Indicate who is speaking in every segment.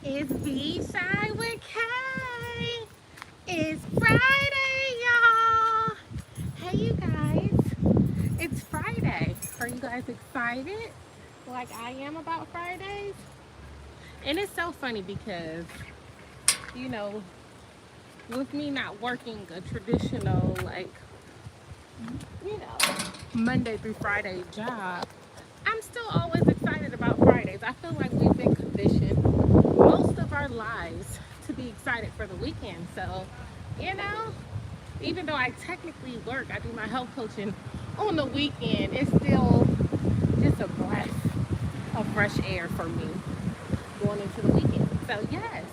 Speaker 1: It's Beachside with Kay. It's Friday, y'all. Hey, you guys. It's Friday. Are you guys excited like I am about Fridays? And it's so funny because, you know, with me not working a traditional, Monday through Friday job, I'm still always excited about Fridays. I feel like we've been conditioned most of our lives to be excited for the weekend. So, you know, even though I technically work, I do my health coaching on the weekend, it's still just a breath of fresh air for me going into the weekend. So, yes,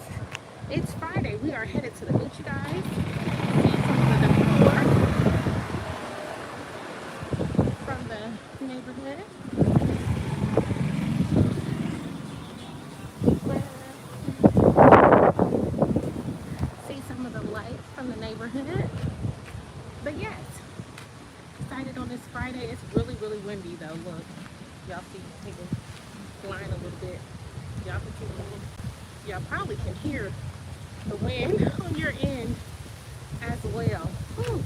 Speaker 1: it's Friday. We are headed to the beach, you guys. See some of the decor from the neighborhood. See some of the lights from the neighborhood. But yes, excited on this Friday. It's really, really windy though. Look, y'all see people flying a little bit. Y'all can see the wind. Y'all probably can hear the wind on your end as well. Whew.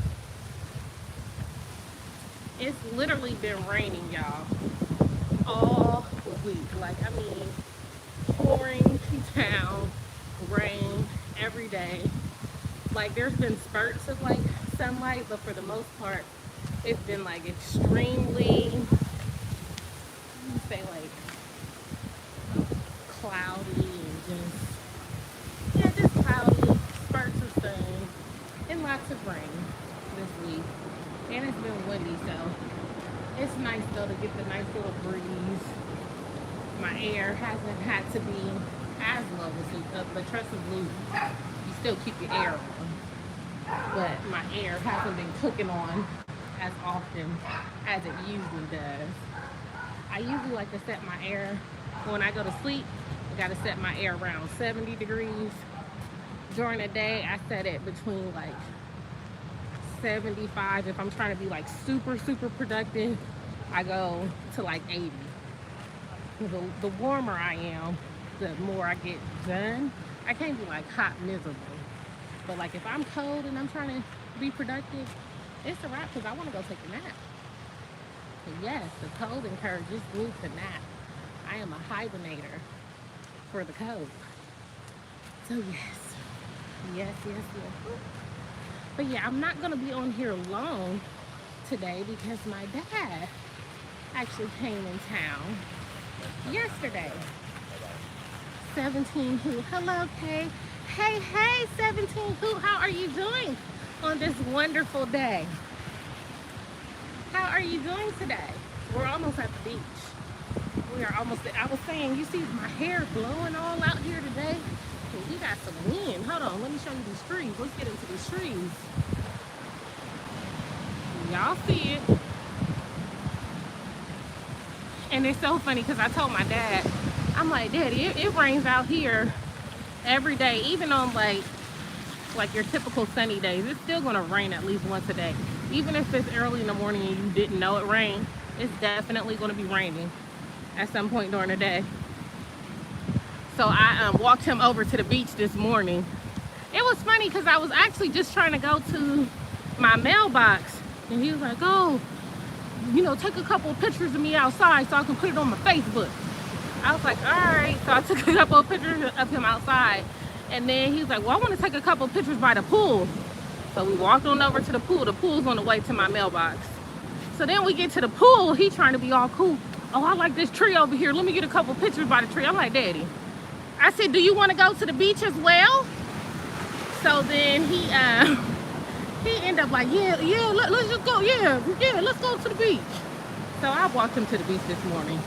Speaker 1: It's literally been raining, y'all, all week. Pouring down rain every day. Like, there's been spurts of sunlight, but for the most part, it's been extremely, say cloudy and just cloudy, spurts of sun, and lots of rain this week. And it's been windy, so it's nice though to get the nice little breeze. My air hasn't had to be as low as the truss of blue. You still keep your air on, but my air hasn't been cooking on as often as it usually does. I usually like to set my air when I go to sleep. I got to set my air around 70 degrees. During the day, I set it between 75. If I'm trying to be super, super productive, I go to 80. The warmer I am, the more I get done. I can't be hot miserable. But if I'm cold and I'm trying to be productive, it's a wrap because I want to go take a nap. And yes, the cold encourages me to nap. I am a hibernator for the cold. So yes. But yeah, I'm not gonna be on here long today because my dad actually came in town yesterday. 17 Who. Hello, Kay. Hey, 17 Who. How are you doing on this wonderful day? How are you doing today? We're almost at the beach. We are almost there. I was saying, you see my hair blowing all out here today? And we got some wind. Hold on, let me show you these trees. Let's get into these trees. Y'all see it. And it's so funny because I told my dad, I'm like, Daddy, it rains out here every day, even on your typical sunny days. It's still gonna rain at least once a day. Even if it's early in the morning and you didn't know it rained, it's definitely gonna be raining at some point during the day. So I walked him over to the beach this morning. It was funny because I was actually just trying to go to my mailbox, and he was like, oh, take a couple of pictures of me outside so I can put it on my Facebook. I was like, all right. So I took a couple of pictures of him outside. And then he was like, well, I want to take a couple of pictures by the pool. So we walked on over to the pool. The pool's on the way to my mailbox. So then we get to the pool. He trying to be all cool. Oh, I like this tree over here. Let me get a couple of pictures by the tree. I'm like, Daddy. I said, do you want to go to the beach as well? So then he ended up like, yeah, let's just go. Yeah, let's go to the beach. So I walked him to the beach this morning.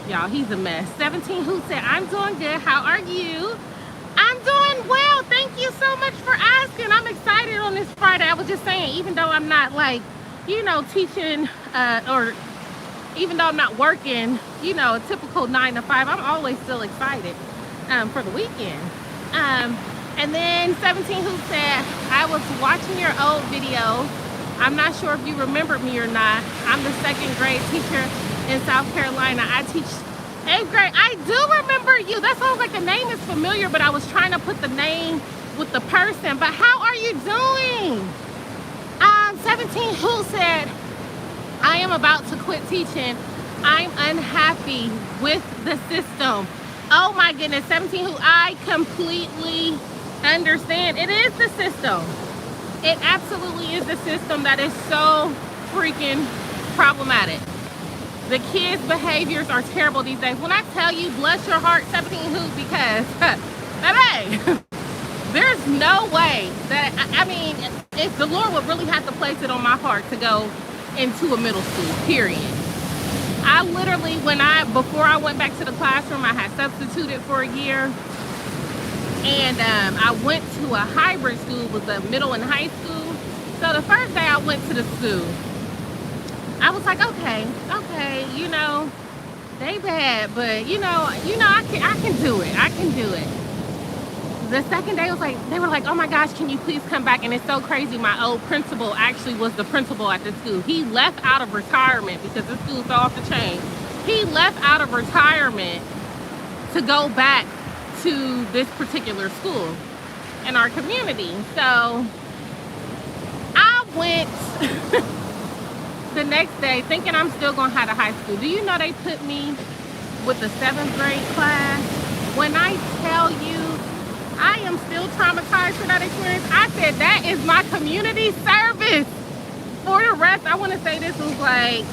Speaker 1: Y'all, he's a mess. 17 Who said, I'm doing good. How are you? I'm doing well. Thank you so much for asking. I'm excited on this Friday. I was just saying, even though I'm not teaching or even though I'm not working, a typical 9 to 5, I'm always still excited for the weekend. And then 17 Who said, I was watching your old videos. I'm not sure if you remember me or not. I'm the second grade teacher in South Carolina. I teach 8th grade. I do remember you. That sounds like the name is familiar, but I was trying to put the name with the person. But how are you doing? 17 who said, I am about to quit teaching. I'm unhappy with the system. Oh my goodness, 17 who, I completely understand. It is the system. It absolutely is the system that is so freaking problematic. The kids' behaviors are terrible these days. When I tell you, bless your heart, 17 who, because, baby, there's no way that, I mean, if the Lord would really have to place it on my heart to go into a middle school, period. I literally, before I went back to the classroom, I had substituted for a year. And I went to a hybrid school with a middle and high school. So the first day I went to the school, I was like, okay, you know, they bad, but you know, I can do it. I can do it. The second day was like, they were like, oh my gosh, can you please come back? And it's so crazy. My old principal actually was the principal at the school. He left out of retirement because the school's so off the chain. He left out of retirement to go back to this particular school in our community. So I went the next day thinking I'm still gonna have a high school. Do you know they put me with the 7th grade class? When I tell you, I am still traumatized for that experience. I said, that is my community service. For the rest, I want to say this was like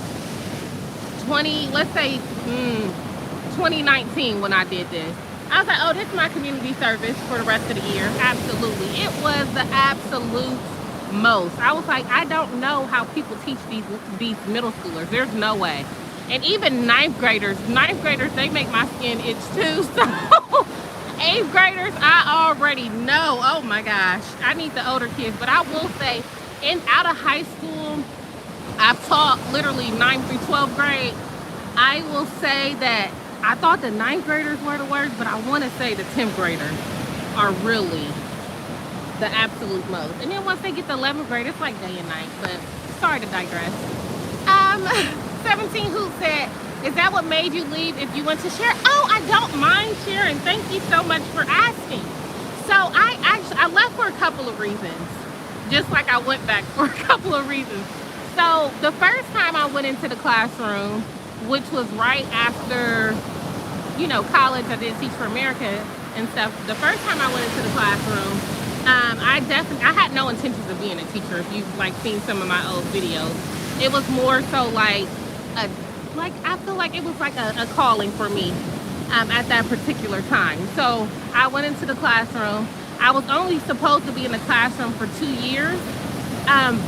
Speaker 1: 2019 when I did this. I was like, oh, this is my community service for the rest of the year. Absolutely. It was the absolute most. I was like, I don't know how people teach these middle schoolers. There's no way. And even ninth graders, they make my skin itch too. So 8th graders, I already know. Oh my gosh, I need the older kids. But I will say, out of high school, I've taught literally 9th through 12th grade. I will say that I thought the 9th graders were the worst, but I want to say the 10th graders are really the absolute most. And then once they get to 11th grade, it's like day and night. But sorry to digress. 17 who said, is that what made you leave if you went to share? Oh, I don't mind sharing. Thank you so much for asking. So I left for a couple of reasons. Just like I went back for a couple of reasons. So the first time I went into the classroom, which was right after, you know, college, I did Teach for America and stuff. The first time I went into the classroom, I had no intentions of being a teacher. If you've like seen some of my old videos, it was more so like I feel like it was like a calling for me at that particular time. So I went into the classroom. I was only supposed to be in the classroom for 2 years,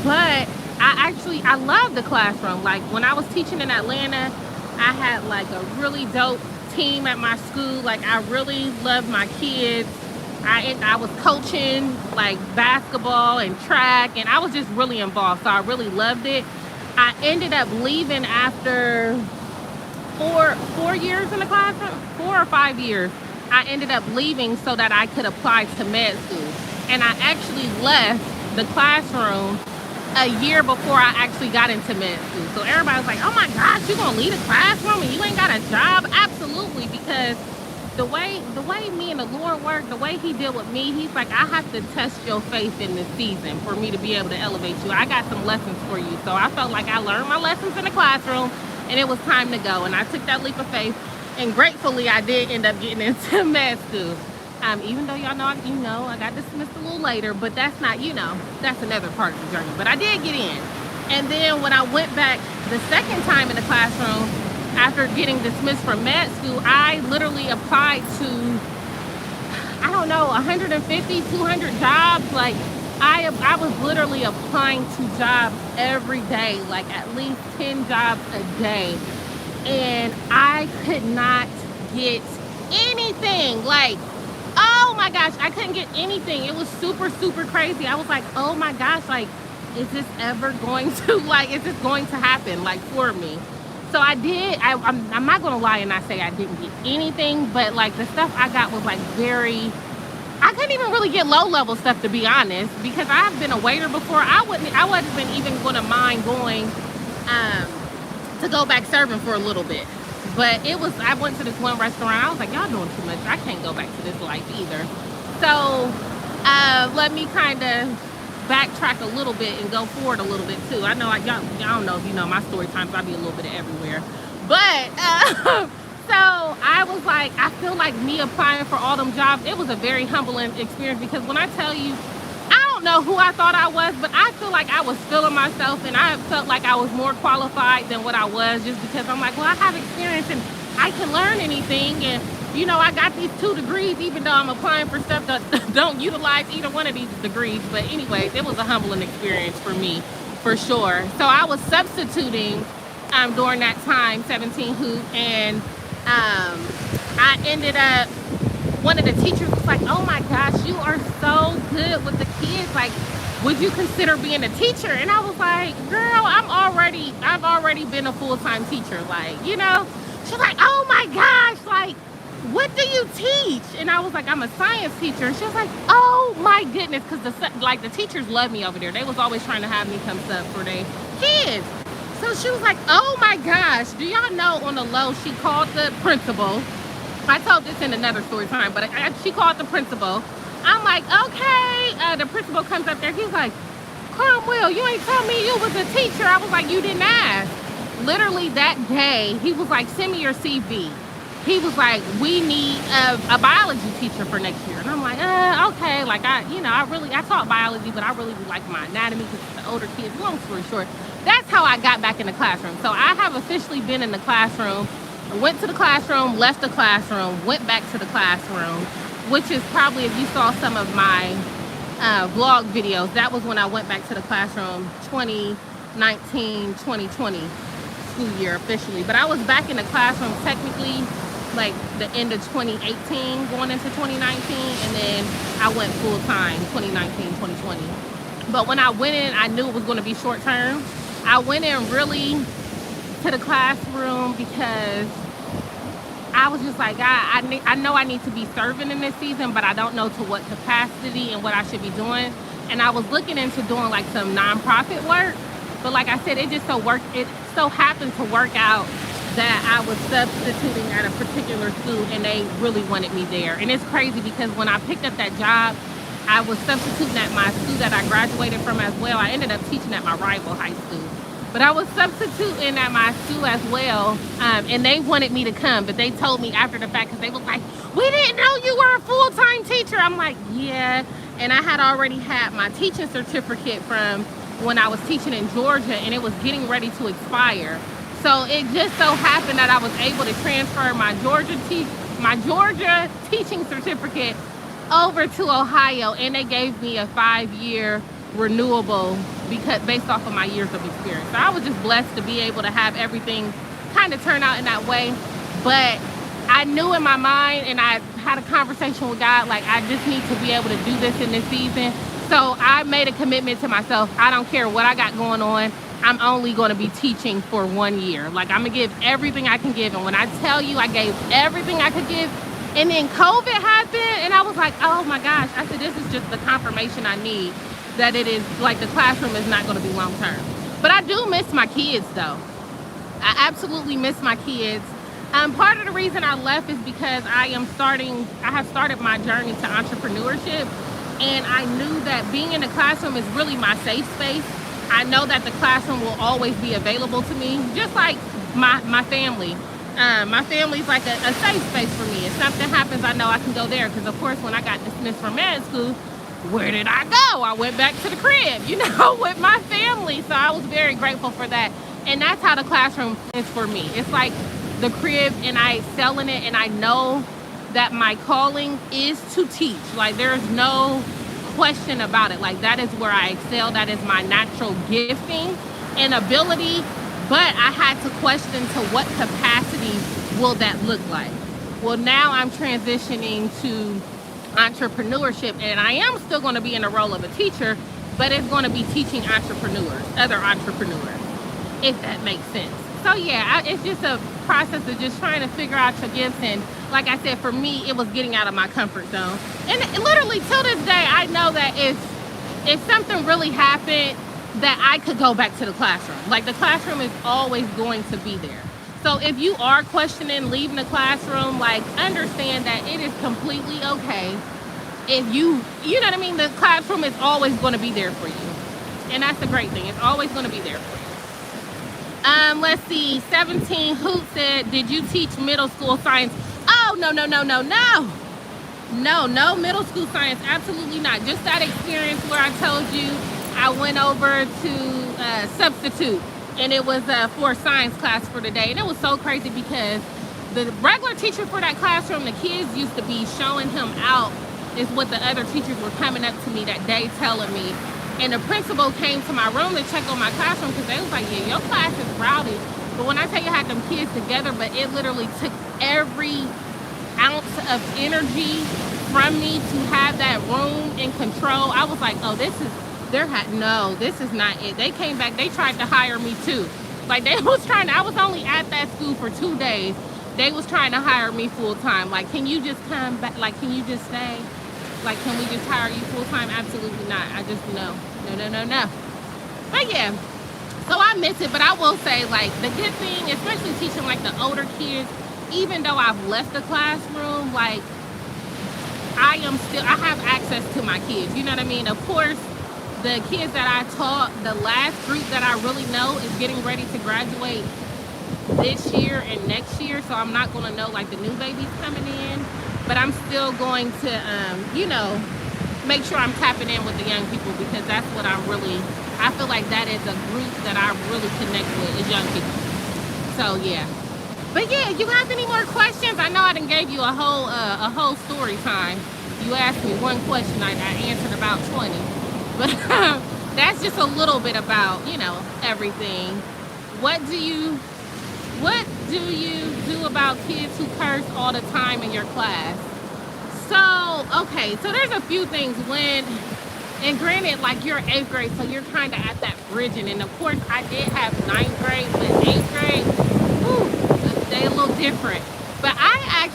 Speaker 1: but I loved the classroom. Like when I was teaching in Atlanta, I had like a really dope team at my school. Like I really loved my kids. I was coaching like basketball and track, and I was just really involved. So I really loved it. I ended up leaving after four years in the classroom, 4 or 5 years. I ended up leaving so that I could apply to med school. And I actually left the classroom a year before I actually got into med school. So everybody was like, oh my gosh, you're gonna leave the classroom and you ain't got a job? Absolutely, because the way me and the Lord work, the way he dealt with me, he's like, I have to test your faith in this season for me to be able to elevate you. I got some lessons for you. So I felt like I learned my lessons in the classroom and it was time to go. And I took that leap of faith, and gratefully I did end up getting into med school. Even though y'all know, I got dismissed a little later, but that's not, that's another part of the journey. But I did get in. And then when I went back the second time in the classroom, after getting dismissed from med school, I literally applied to, 150, 200 jobs. Like I was literally applying to jobs every day, like at least 10 jobs a day. And I could not get anything. Like, oh my gosh, I couldn't get anything. It was super, super crazy. I was like, oh my gosh, like, is this ever going to, is this going to happen, for me? So I did, I'm not going to lie and not say I didn't get anything, but, the stuff I got was, I couldn't even really get low-level stuff, to be honest, because I've been a waiter before. I wasn't even going to mind going to go back serving for a little bit. But I went to this one restaurant. I was like, y'all doing too much. I can't go back to this life either. So let me kind of backtrack a little bit and go forward a little bit too. I know y'all don't know if you know my story times. I be a little bit of everywhere. But so I was like, I feel like me applying for all them jobs, it was a very humbling experience, because when I tell you, I don't know who I thought I was, but I feel like I was feeling myself, and I felt like I was more qualified than what I was, just because I'm like, well, I have experience and I can learn anything. And you know, I got these 2 degrees, even though I'm applying for stuff that don't utilize either one of these degrees. But anyways, it was a humbling experience for me, for sure. So I was substituting during that time, 17 hoop, and I ended up, one of the teachers was like, oh my gosh, you are so good with the kids. Like, would you consider being a teacher? And I was like, girl, I've already been a full-time teacher. Like, you know, she's like, oh my gosh, like, what do you teach? And I was like, I'm a science teacher. And she was like, oh my goodness, because the teachers love me over there. They was always trying to have me come sub for their kids. So she was like, oh my gosh, do y'all know, on the low, she called the principal. I told this in another story time, but she called the principal. I'm like, okay. The principal comes up there. He's like, Cromwell, you ain't told me you was a teacher. I was like, you didn't ask. Literally that day, he was like, send me your CV. He was like, we need a biology teacher for next year. And I'm like, okay. Like, I taught biology, but I really like my anatomy because it's the older kids. Long story short, that's how I got back in the classroom. So I have officially been in the classroom, went to the classroom, left the classroom, went back to the classroom, which is probably, if you saw some of my vlog videos, that was when I went back to the classroom, 2019, 2020 school year officially. But I was back in the classroom technically like the end of 2018 going into 2019, and then I went full-time 2019, 2020. But when I went in, I knew it was going to be short-term. I went in really to the classroom because I was just like, I know I need to be serving in this season, but I don't know to what capacity and what I should be doing. And I was looking into doing like some nonprofit work, but like I said, it so happened to work out that I was substituting at a particular school, and they really wanted me there. And it's crazy because when I picked up that job, I was substituting at my school that I graduated from as well. I ended up teaching at my rival high school, but I was substituting at my school as well, and they wanted me to come, but they told me after the fact, because they was like, we didn't know you were a full-time teacher. I'm like, yeah. And I had already had my teaching certificate from when I was teaching in Georgia, and it was getting ready to expire. So it just so happened that I was able to transfer my Georgia teaching certificate over to Ohio, and they gave me a 5-year renewable based off of my years of experience. So I was just blessed to be able to have everything kind of turn out in that way. But I knew in my mind, and I had a conversation with God, like, I just need to be able to do this in this season. So I made a commitment to myself. I don't care what I got going on. I'm only going to be teaching for 1 year. Like, I'm going to give everything I can give. And when I tell you I gave everything I could give, and then COVID happened, and I was like, oh my gosh. I said, this is just the confirmation I need that it is, like, the classroom is not going to be long term. But I do miss my kids, though. I absolutely miss my kids. Part of the reason I left is because I have started my journey to entrepreneurship, and I knew that being in the classroom is really my safe space. I know that the classroom will always be available to me, just like my family. My family's like a safe space for me. If something happens, I know I can go there, because of course when I got dismissed from med school, where did I go? I went back to the crib, with my family. So I was very grateful for that. And that's how the classroom is for me. It's like the crib, and I excel in it, and I know that my calling is to teach. Like, there's no question about it. Like, that is where I excel. That is my natural gifting and ability. But I had to question to what capacity will that look like. Well, now I'm transitioning to entrepreneurship, and I am still going to be in the role of a teacher, but it's going to be teaching other entrepreneurs, if that makes sense. So yeah, it's just a process of just trying to figure out your gifts. And like I said, for me, it was getting out of my comfort zone. And literally till this day, I know that if something really happened, that I could go back to the classroom. Like, the classroom is always going to be there. So if you are questioning leaving the classroom, like, understand that it is completely okay. If you know what I mean, the classroom is always going to be there for you. And that's the great thing. It's always going to be there for you. Let's see. 17 Hoot said, did you teach middle school science? Oh, no, no, no, no, no. No, middle school science, absolutely not. Just that experience where I told you I went over to substitute, and it was for a science class for the day. And it was so crazy because the regular teacher for that classroom, the kids used to be showing him out, is what the other teachers were coming up to me that day telling me. And the principal came to my room to check on my classroom because they was like, yeah, your class is rowdy. But when I tell you I had them kids together, but it literally took every ounce of energy from me to have that room in control. I was like, oh, this is not it. They came back, they tried to hire me too. Like, they was trying to, I was only at that school for 2 days. They was trying to hire me full time. Like, can you just come back? Like, can you just stay? Like, can we just hire you full time? Absolutely not. I just, no. But yeah, so I miss it. But I will say, like, the good thing, especially teaching like the older kids, even though I've left the classroom, like, I have access to my kids. You know what I mean? Of course, the kids that I taught, the last group that I really know is getting ready to graduate this year and next year. So I'm not going to know like the new babies coming in, but I'm still going to, make sure I'm tapping in with the young people, because that's what I feel like that is a group that I really connect with, is young people. So yeah. But yeah, you have any more questions? I know I done gave you a whole story time. You asked me one question, I answered about 20. But that's just a little bit about, everything. What do you do about kids who curse all the time in your class? So, okay, so there's a few things and granted, like, you're 8th grade, so you're kind of at that bridging. And of course, I did have 9th grade, but 8th grade, they a little different. But I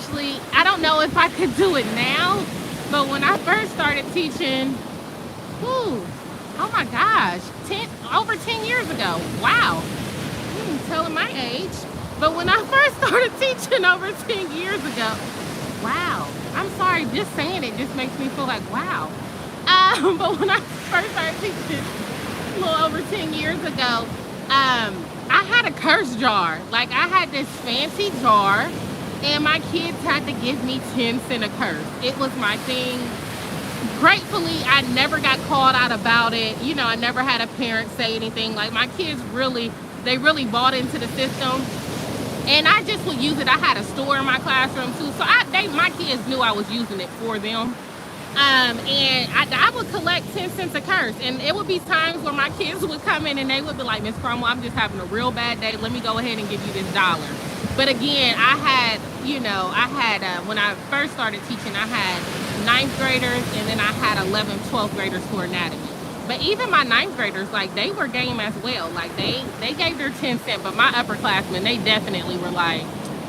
Speaker 1: don't know if I could do it now, but when I first started teaching, oh my gosh, over 10 years ago. Wow, telling my age. But when I first started teaching over 10 years ago, wow. I'm sorry, just saying it just makes me feel like, wow. But when I first started teaching a little over 10 years ago, I had a curse jar. Like, I had this fancy jar, and my kids had to give me 10 cents a curse. It was my thing. Gratefully, I never got called out about it. I never had a parent say anything. Like, my kids they really bought into the system. And I just would use it. I had a store in my classroom too. So my kids knew I was using it for them. And I would collect 10 cents a curse. And it would be times where my kids would come in and they would be like, Miss Cromwell, I'm just having a real bad day. Let me go ahead and give you this $1. But again, I had, when I first started teaching, I had 9th graders, and then I had 11th, 12th graders for anatomy. But even my 9th graders, like, they were game as well. Like, they gave their 10 cents, but my upperclassmen, they definitely were like,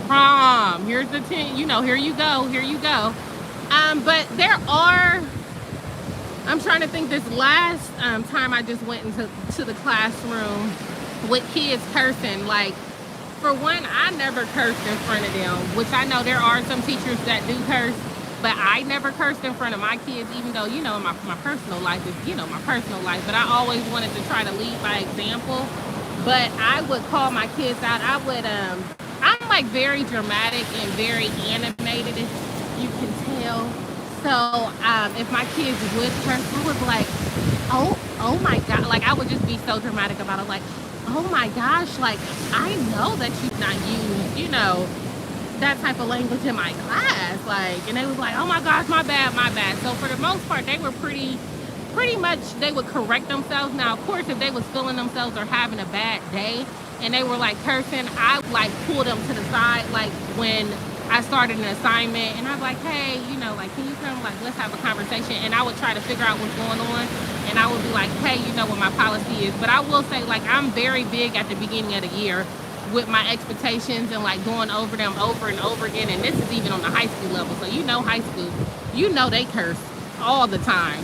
Speaker 1: Prom, here's the 10, here you go. But I'm trying to think, this last time I just went into the classroom with kids cursing, like, for one, I never cursed in front of them, which I know there are some teachers that do curse, but I never cursed in front of my kids, even though, my personal life is, my personal life. But I always wanted to try to lead by example. But I would call my kids out. I'm like very dramatic and very animated, if you can tell. So if my kids would curse, I would be like, oh my God. Like, I would just be so dramatic about it. Like, oh my gosh, like, I know that you've not used, that type of language in my class. Like, and they was like, oh my gosh, my bad. So for the most part, they were pretty much, they would correct themselves. Now, of course, if they was feeling themselves or having a bad day and they were like cursing, I would like pull them to the side, like when I started an assignment, and I'm like, hey, like, can you come, like, let's have a conversation. And I would try to figure out what's going on, and I would be like, hey, what my policy is. But I will say, like, I'm very big at the beginning of the year with my expectations and like going over them over and over again. And this is even on the high school level. So high school, they curse all the time.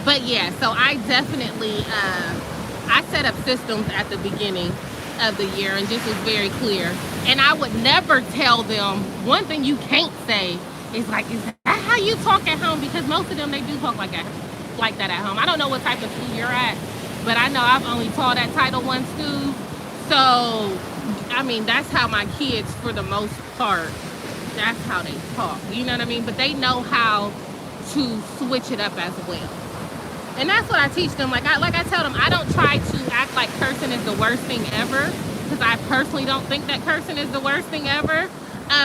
Speaker 1: But yeah, so I definitely I set up systems at the beginning of the year and just was very clear. And I would never tell them, one thing you can't say is like, is that how you talk at home? Because most of them, they do talk like that at home. I don't know what type of school you're at, but I know I've only taught at Title I school. So, I mean, that's how my kids, for the most part, that's how they talk. You know what I mean? But they know how to switch it up as well. And that's what I teach them. Like I tell them, I don't try to act like cursing is the worst thing ever, because I personally don't think that cursing is the worst thing ever.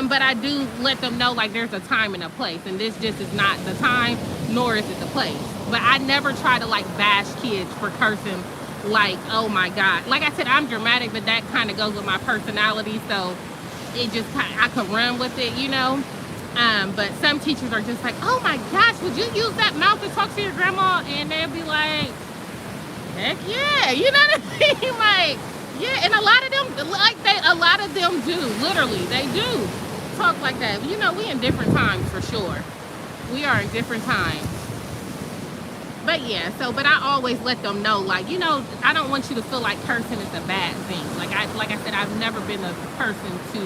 Speaker 1: But I do let them know, like, there's a time and a place, and this just is not the time, nor is it the place. But I never try to, like, bash kids for cursing, like, oh my God. Like I said, I'm dramatic, but that kind of goes with my personality, so it just I could run with it, you know. But some teachers are just like, oh my gosh, would you use that mouth to talk to your grandma? And they'll be like, heck yeah, you know what I mean? Like, yeah, and a lot of them do, literally, they do talk like that. You know, we in different times for sure. We are in different times. But yeah, but I always let them know, like, you know, I don't want you to feel like cursing is a bad thing. Like I said, I've never been a person to,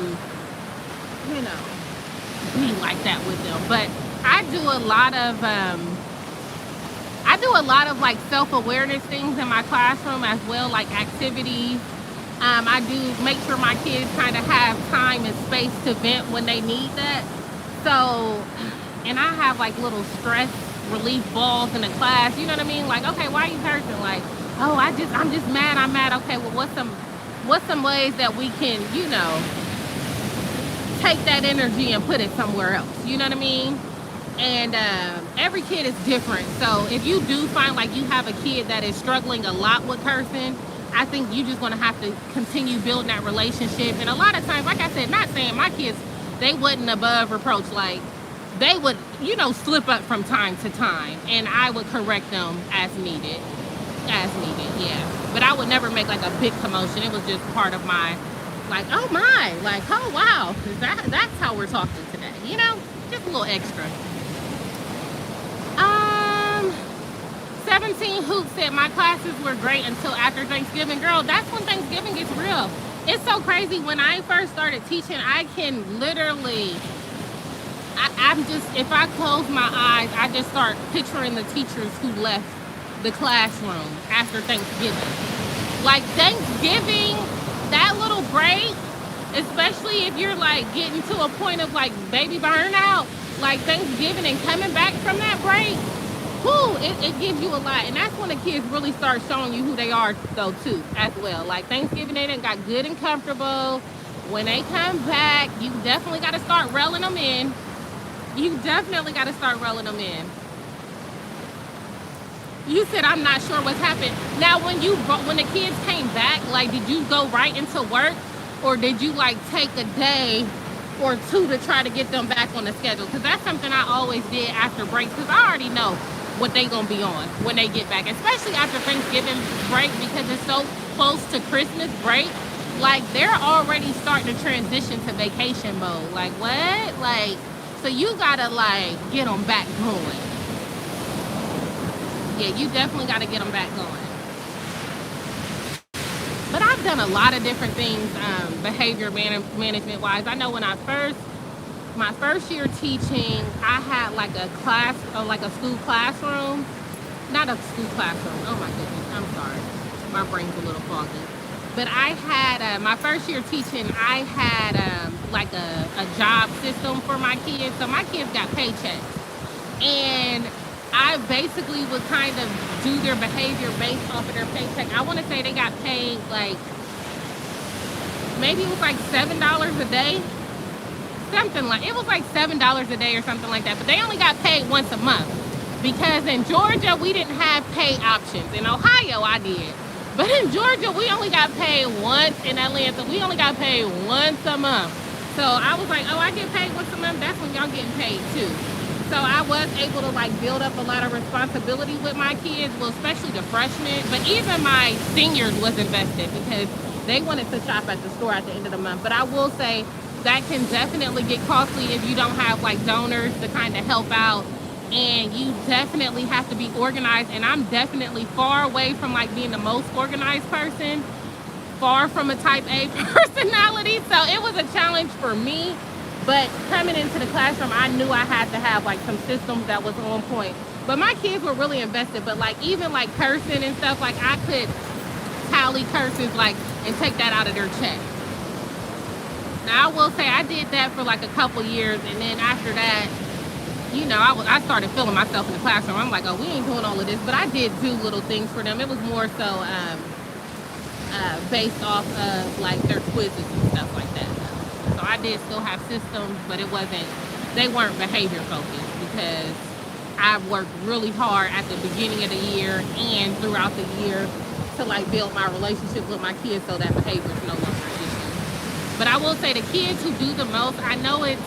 Speaker 1: you know, be like that with them. But I do a lot of like self-awareness things in my classroom as well, like activities. I do make sure my kids kind of have time and space to vent when they need that. So, and I have like little stress relief balls in the class, you know what I mean? Like, okay, why are you cursing? Like, oh, I'm just mad, I'm mad. Okay, well, what's some ways that we can, you know, take that energy and put it somewhere else, you know what I mean? And every kid is different. So if you do find like you have a kid that is struggling a lot with cursing, I think you just gonna have to continue building that relationship. And a lot of times, like I said, not saying my kids, they wasn't above reproach. Like, they would, you know, slip up from time to time, and I would correct them as needed, yeah. But I would never make like a big commotion. It was just part of my, like, oh my, like, oh wow, that's how we're talking today, you know, just a little extra. 17 Hoops said my classes were great until after Thanksgiving. Girl, that's when Thanksgiving gets real. It's so crazy. When I first started teaching, I can literally, I'm just, if I close my eyes, I just start picturing the teachers who left the classroom after Thanksgiving. Like Thanksgiving, that little break, especially if you're like getting to a point of like baby burnout, like Thanksgiving and coming back from that break, whoo, it gives you a lot. And that's when the kids really start showing you who they are though too, as well. Like Thanksgiving, they done got good and comfortable. When they come back, you definitely got to start reeling them in. You said, I'm not sure what's happened. Now, when the kids came back, like, did you go right into work, or did you like take a day or two to try to get them back on the schedule? Because that's something I always did after breaks, because I already know what they gonna be on when they get back, especially after Thanksgiving break, because it's so close to Christmas break. Like, they're already starting to transition to vacation mode. Like, what? Like, so you gotta like get them back going. Yeah, you definitely gotta get them back going. But I've done a lot of different things, behavior management wise. I know when my first year teaching, I had like a class, or like a school classroom. Not a school classroom. Oh my goodness, I'm sorry. My brain's a little foggy. But I had, my first year teaching, I had like a job system for my kids. So my kids got paychecks. And I basically would kind of do their behavior based off of their paycheck. I want to say they got paid like, maybe it was like $7 a day. It was like $7 a day or something like that. But they only got paid once a month. Because in Georgia, we didn't have pay options. In Ohio, I did. But in Georgia, we only got paid once. In Atlanta, we only got paid once a month. So I was like, oh, I get paid once a month. That's when y'all getting paid too. So I was able to like build up a lot of responsibility with my kids, well, especially the freshmen. But even my seniors was invested because they wanted to shop at the store at the end of the month. But I will say that can definitely get costly if you don't have like donors to kind of help out. And you definitely have to be organized. And I'm definitely far away from like being the most organized person. far from a type A personality, so it was a challenge for me. But coming into the classroom, I knew I had to have like some systems that was on point. But my kids were really invested. But like even like cursing and stuff, like I could tally curses like and take that out of their check. Now I will say I did that for like a couple years, and then after that, you know, I started feeling myself in the classroom. I'm like, oh, we ain't doing all of this, but I did do little things for them. It was more so based off of like their quizzes and stuff like that. So I did still have systems, but they weren't behavior focused, because I worked really hard at the beginning of the year and throughout the year to like build my relationship with my kids so that behavior is no longer an issue. But I will say the kids who do the most, I know it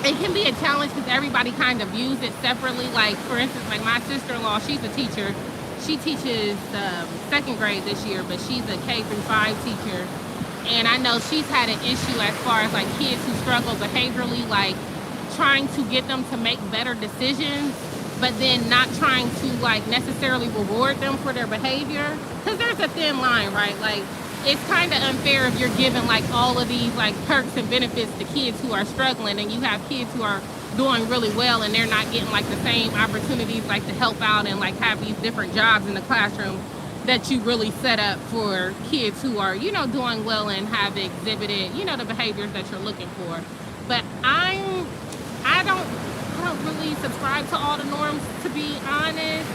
Speaker 1: can be a challenge because everybody kind of views it separately. Like for instance, like my sister-in-law, she's a teacher. She teaches second grade this year, but she's a K-5 teacher. And I know she's had an issue as far as like kids who struggle behaviorally, like trying to get them to make better decisions, but then not trying to like necessarily reward them for their behavior. Because there's a thin line, right? Like it's kind of unfair if you're giving like all of these like perks and benefits to kids who are struggling, and you have kids who are doing really well and they're not getting like the same opportunities like to help out and like have these different jobs in the classroom that you really set up for kids who are, you know, doing well and have exhibited, you know, the behaviors that you're looking for. But I don't really subscribe to all the norms, to be honest.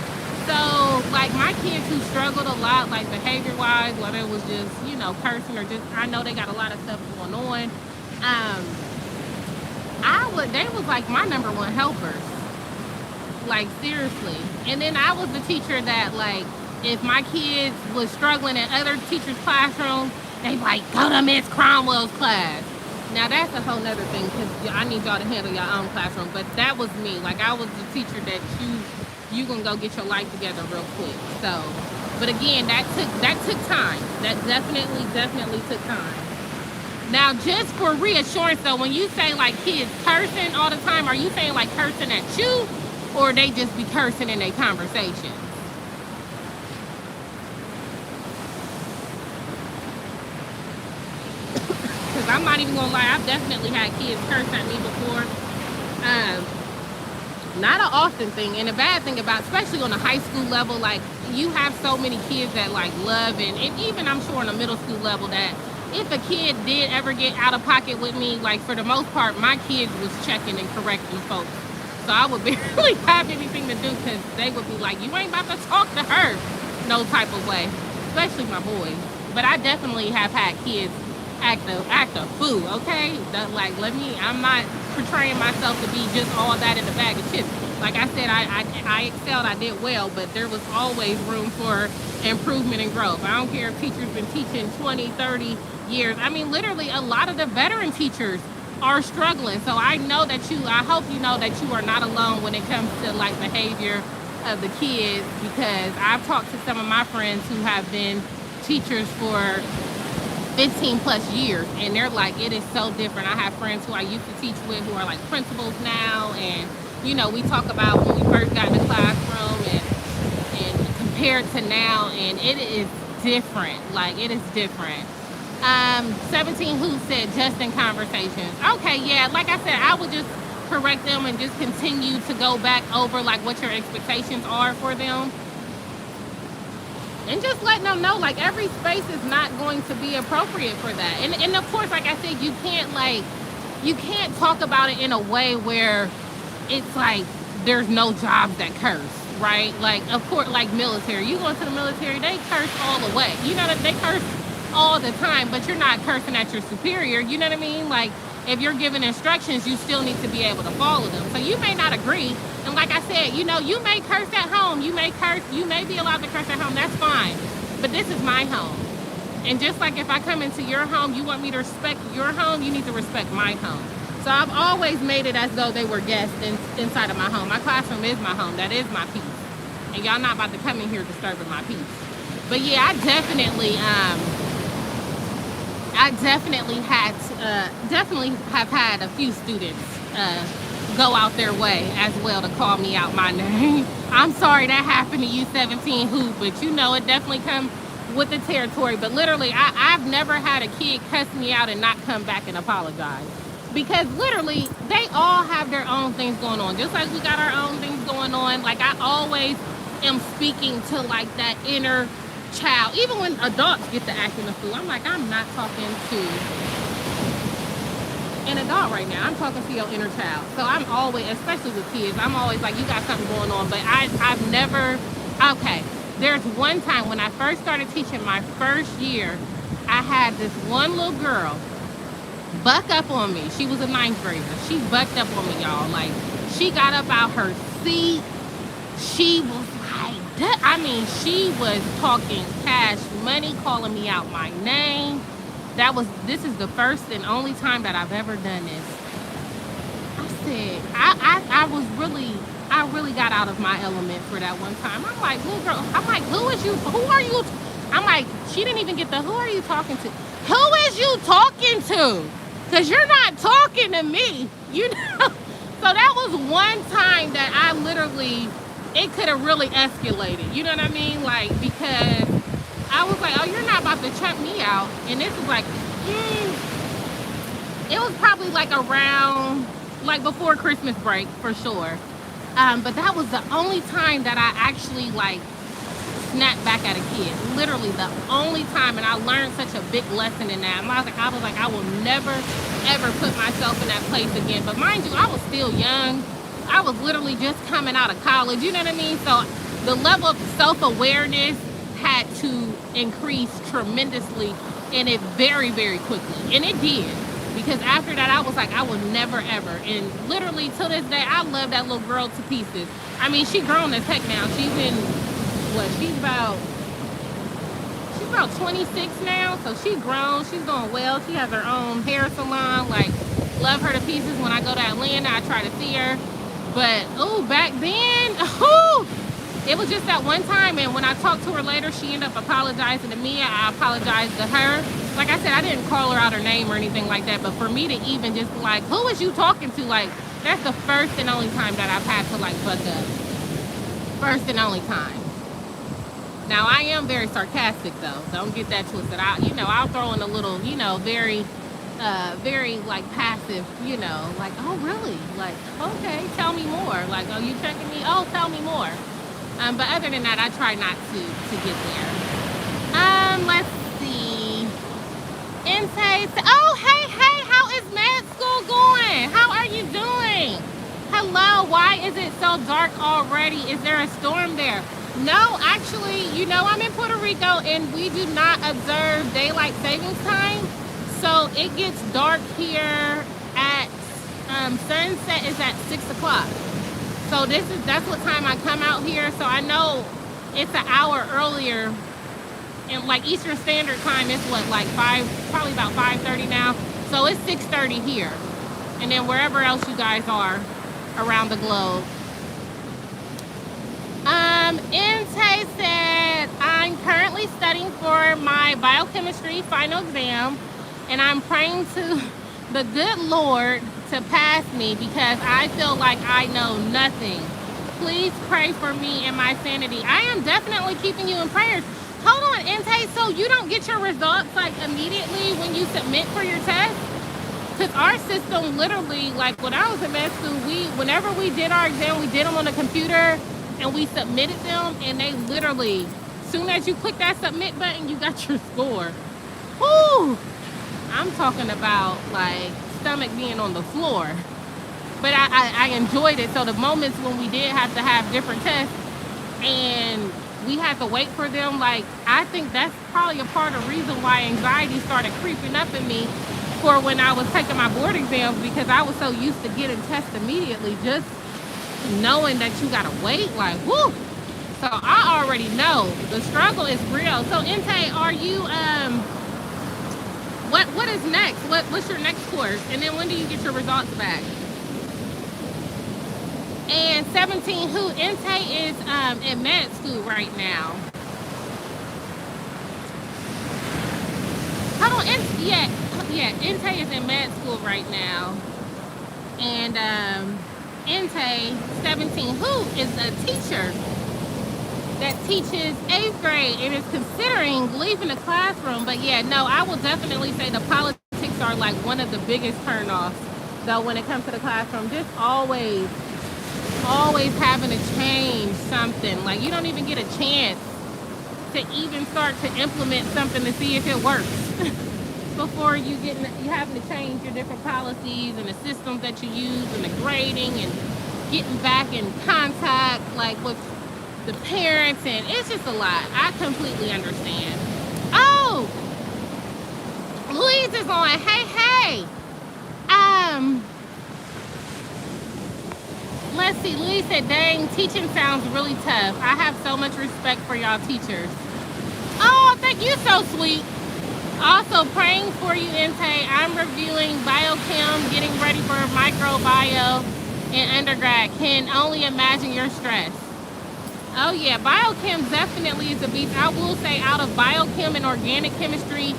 Speaker 1: So like my kids who struggled a lot, like behavior wise, whether it was just, you know, cursing or just, I know they got a lot of stuff going on. They was like my number one helpers, like seriously. And then I was the teacher that like, if my kids was struggling in other teachers' classrooms, they like, go to Miss Cromwell's class. Now that's a whole nother thing, because I need y'all to handle your own classroom. But that was me. Like I was the teacher that you gonna go get your life together real quick. So, but again, that took time. That definitely took time. Now, just for reassurance though, when you say like kids cursing all the time, are you saying like cursing at you, or they just be cursing in their conversation? Because I'm not even gonna lie, I've definitely had kids curse at me before. Not an often thing, and a bad thing about, especially on a high school level, like you have so many kids that like love, and even I'm sure on a middle school level, that if a kid did ever get out of pocket with me, like for the most part, my kids was checking and correcting folks. So I would barely have anything to do, because they would be like, you ain't about to talk to her, no type of way, especially my boys. But I definitely have had kids act a fool, okay? Like, I'm not portraying myself to be just all that in a bag of chips. Like I said, I excelled, I did well, but there was always room for improvement and growth. I don't care if teachers been teaching 20, 30 years. I mean, literally, a lot of the veteran teachers are struggling. So I hope you know that you are not alone when it comes to like behavior of the kids, because I've talked to some of my friends who have been teachers for 15 plus years, and they're like, it is so different. I have friends who I used to teach with who are like principals now, and you know, we talk about when we first got in the classroom and compared to now, and it is different. Like, it is different. 17 who said just in conversations. Okay, yeah, like I said, I would just correct them and just continue to go back over like what your expectations are for them. And just letting them know, like, every space is not going to be appropriate for that. And of course, like I said, you can't talk about it in a way where it's like there's no jobs that curse, right? Like, of course, like military. You go into the military, they curse all the way. You know that they curse all the time, but you're not cursing at your superior. You know what I mean? Like, if you're giving instructions, you still need to be able to follow them. So you may not agree. And like I said, you know, you may curse at home. You may be allowed to curse at home. That's fine. But this is my home. And just like if I come into your home, you want me to respect your home, you need to respect my home. So I've always made it as though they were guests inside of my home. My classroom is my home. That is my peace. And y'all not about to come in here disturbing my peace. But yeah, I definitely have had a few students go out their way as well to call me out my name. I'm sorry that happened to you, 17 who, but you know, it definitely come with the territory. But literally, I've never had a kid cuss me out and not come back and apologize. Because literally, they all have their own things going on. Just like we got our own things going on. Like, I always am speaking to, like, that inner child. Even when adults get to acting a fool, I'm like, I'm not talking to an adult right now. I'm talking to your inner child. So I'm always, especially with kids, I'm always like, you got something going on. But I've never, okay. There's one time when I first started teaching my first year, I had this one little girl buck up on me. She was a 9th grader. She bucked up on me, y'all. Like, she got up out her seat. She was like, I mean, she was talking cash money, calling me out my name. This is the first and only time that I've ever done this. I said, I really got out of my element for that one time. I'm like, little girl, I'm like, who are you? I'm like, she didn't even get the, who are you talking to? Who is you talking to? Because you're not talking to me, you know? So that was one time that I literally, it could have really escalated, you know what I mean? Like, because I was like, oh, you're not about to chump me out. And this was like, it was probably like around, like before Christmas break, for sure. But that was the only time that I actually, like, snapped back at a kid. Literally the only time. And I learned such a big lesson in that. I was like, I will never, ever put myself in that place again. But mind you, I was still young. I was literally just coming out of college. You know what I mean? So the level of self-awareness had to increase tremendously, and it very, very quickly. And it did. Because after that, I was like, I will never, ever. And literally, to this day, I love that little girl to pieces. I mean, she's grown as heck now. She's in, what, she's about 26 now. So she's grown. She's doing well. She has her own hair salon. Like, love her to pieces. When I go to Atlanta, I try to see her. But, oh, back then, it was just that one time. And when I talked to her later, she ended up apologizing to me. I apologized to her. Like I said, I didn't call her out her name or anything like that. But for me to even just be like, who is you talking to? Like, that's the first and only time that I've had to, like, buck up. First and only time. Now, I am very sarcastic, though. Don't get that twisted. I'll throw in a little, very, like, passive, like, oh, really? Like, okay, tell me more. Like, oh, you checking me? Oh, tell me more. But other than that, I try not to get there. Let's see. Intake. Oh, hey, how is med school going? How are you doing? Hello, why is it so dark already? Is there a storm there? No, actually, I'm in Puerto Rico and we do not observe daylight savings time. So it gets dark here at, sunset is at 6 o'clock. So that's what time I come out here. So I know it's an hour earlier. And like Eastern Standard Time, it's what, like probably about 5:30 now. So it's 6:30 here. And then wherever else you guys are around the globe. Inte said, I'm currently studying for my biochemistry final exam. And I'm praying to the good Lord to pass me because I feel like I know nothing. Please pray for me and my sanity. I am definitely keeping you in prayers. Hold on, Inte, so you don't get your results like immediately when you submit for your test? Because our system literally, like when I was in med school, whenever we did our exam, we did them on the computer and we submitted them, and they literally, as soon as you click that submit button, you got your score. Whoo! I'm talking about like stomach being on the floor. But I enjoyed it. So the moments when we did have to have different tests and we had to wait for them, like, I think that's probably a part of the reason why anxiety started creeping up in me for when I was taking my board exams, because I was so used to getting tests immediately, just knowing that you gotta wait, like, whoo. So I already know the struggle is real. So Inte, are you what is next? What's your next course? And then when do you get your results back? And 17, who Inte is in med school right now. Hold on, Inte is in med school right now. And Inte, 17, who is a teacher. that teaches 8th grade and is considering leaving the classroom. But yeah, no, I will definitely say the politics are like one of the biggest turnoffs, though, when it comes to the classroom. Just always having to change something. Like, you don't even get a chance to even start to implement something to see if it works before you having to change your different policies and the systems that you use and the grading and getting back in contact like with the parents, and it's just a lot. I completely understand. Oh, Louise is on. Hey. Let's see. Louise said, dang, teaching sounds really tough. I have so much respect for y'all teachers. Oh, thank you, so sweet. Also, praying for you, Inte. I'm reviewing biochem, getting ready for microbio in undergrad. Can only imagine your stress. Oh yeah, biochem definitely is a beast. I will say, out of biochem and organic chemistry,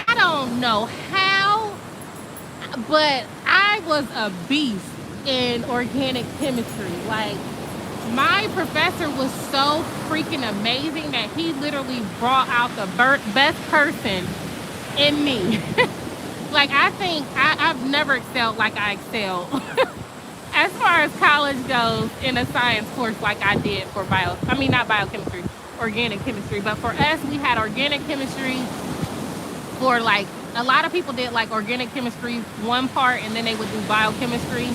Speaker 1: I don't know how, but I was a beast in organic chemistry. Like, my professor was so freaking amazing that he literally brought out the best person in me. Like, I think I've never excelled like I excelled as far as college goes in a science course like I did for not biochemistry, organic chemistry. But for us, we had organic chemistry for, like, a lot of people did like organic chemistry one part and then they would do biochemistry.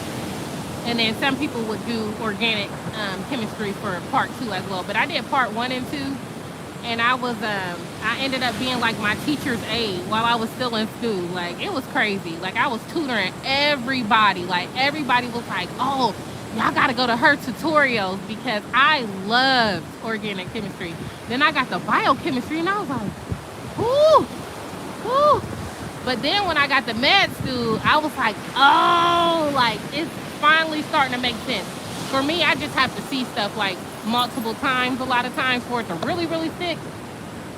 Speaker 1: And then some people would do organic chemistry for part 2 as well. But I did part 1 and 2. And I ended up being like my teacher's aide while I was still in school. Like, it was crazy. Like, I was tutoring everybody. Like, everybody was like, oh, y'all got to go to her tutorials, because I loved organic chemistry. Then I got the biochemistry and I was like, whoo. But then when I got to med school, I was like, oh, like, it's finally starting to make sense. For me, I just have to see stuff like multiple times, a lot of times, for it to really, really stick.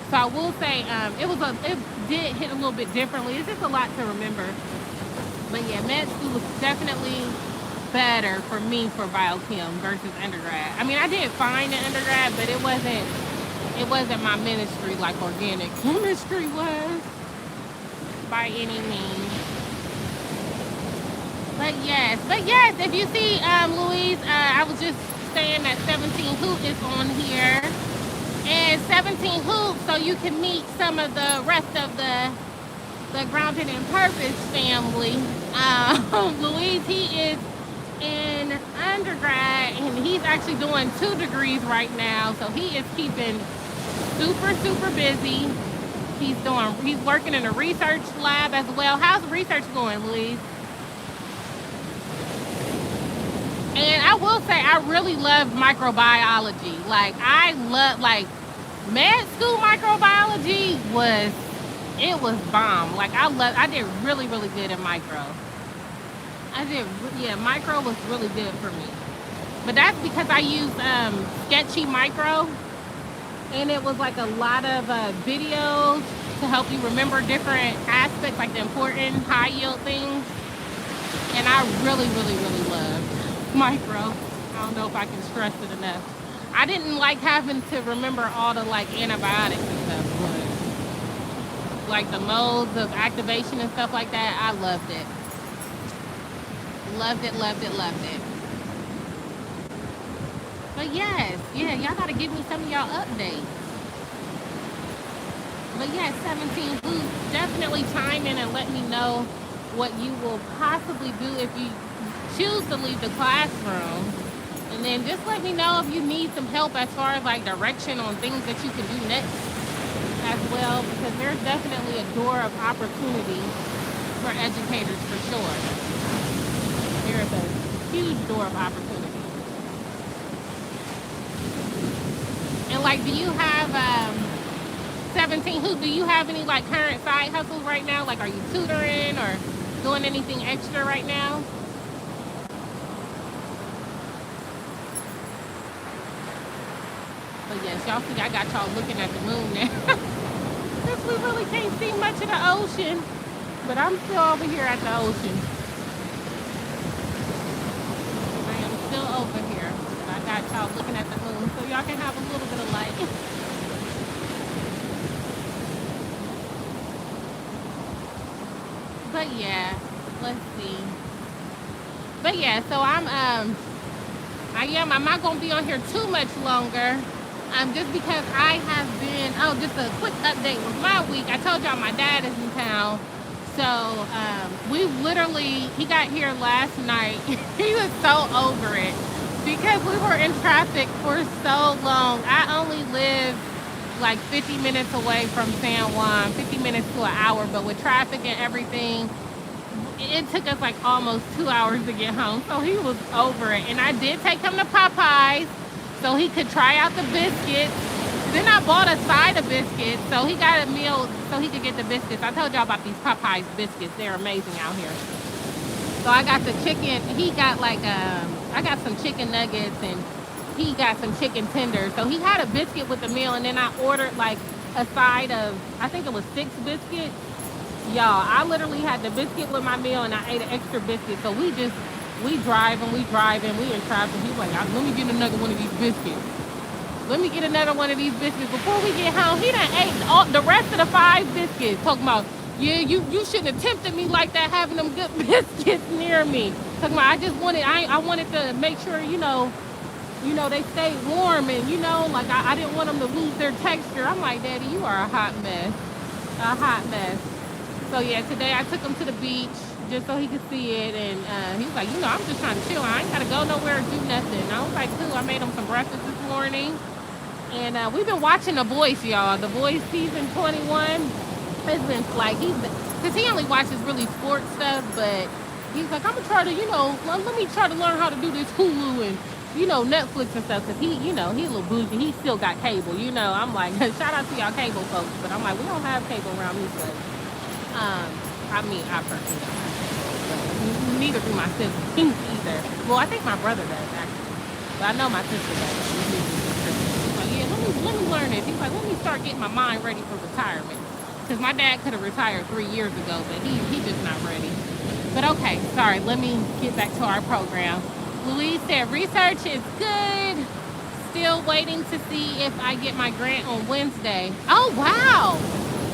Speaker 1: So I will say, it did hit a little bit differently. It's just a lot to remember. But yeah, med school was definitely better for me for biochem versus undergrad. I mean, I did fine in undergrad, but it wasn't my ministry like organic chemistry was by any means. But yes, if you see, Louise, I was just saying that 17 Hoop is on here. And 17 Hoop, so you can meet some of the rest of the Grounded in Purpose family. Louise, he is in undergrad, and he's actually doing 2 degrees right now. So he is keeping super, super busy. He's working in a research lab as well. How's the research going, Louise? And I will say, I really love microbiology. Like, med school microbiology was bomb. Like, I did really, really good in micro. Micro was really good for me. But that's because I used Sketchy Micro. And it was like a lot of videos to help you remember different aspects, like the important high yield things. And I really, really, really loved micro. I don't know if I can stress it enough. I didn't like having to remember all the like antibiotics and stuff, but like the modes of activation and stuff like that, I loved it. Loved it. But yes, yeah, y'all gotta give me some of y'all updates. But yeah, 17 Boots, definitely chime in and let me know what you will possibly do if you choose to leave the classroom. And then just let me know if you need some help as far as like direction on things that you can do next as well, because there's definitely a door of opportunity for educators for sure. There's a huge door of opportunity. And like, do you have 17 Hoop, do you have any like current side hustles right now? Like, are you tutoring or doing anything extra right now? But yes, y'all see I got y'all looking at the moon now. Since we really can't see much of the ocean. But I'm still over here at the ocean. I am still over here. I got y'all looking at the moon. So y'all y'all can have a little bit of light. But yeah, let's see. But yeah, so I'm not gonna be on here too much longer. Just because I have been, just a quick update with my week. I told y'all my dad is in town. So, we literally, he got here last night. He was so over it because we were in traffic for so long. I only live like 50 minutes away from San Juan, 50 minutes to an hour, but with traffic and everything, it took us like almost 2 hours to get home. So he was over it. And I did take him to Popeyes so he could try out the biscuits. Then I bought a side of biscuits, so he got a meal so he could get the biscuits. I told y'all about these Popeyes biscuits. They're amazing out here. So I got the chicken. He got like, I got some chicken nuggets and he got some chicken tenders. So he had a biscuit with the meal, and then I ordered like a side of, I think it was 6 biscuits. Y'all, I literally had the biscuit with my meal and I ate an extra biscuit. So we driving, we in traffic. He's like, let me get another one of these biscuits. Let me get another one of these biscuits. Before we get home, he done ate all the rest of the 5 biscuits. Talking about, yeah, you shouldn't have tempted me like that, having them good biscuits near me. Talking about, I wanted to make sure, they stayed warm, and like I didn't want them to lose their texture. I'm like, Daddy, you are a hot mess. A hot mess. So yeah, today I took him to the beach just so he could see it, and he was like, I'm just trying to chill. I ain't gotta go nowhere or do nothing. I was like, cool. I made him some breakfast this morning, and we've been watching The Voice, y'all. The Voice season 21. It's been like because he only watches really sports stuff, but he's like, I'm gonna try to, let me try to learn how to do this Hulu and Netflix and stuff, because he a little bougie. He still got cable, I'm like, shout out to y'all cable folks, but I'm like, we don't have cable around this way. I personally don't have cable, but neither do my siblings either. Well, I think my brother does, actually, but I know my sister does. He's like, yeah, let me learn this. He's like, let me start getting my mind ready for retirement, because my dad could have retired 3 years ago, but he just not ready. But okay, sorry, let me get back to our program. Louise said, research is good. Still waiting to see if I get my grant on Wednesday. Oh, wow.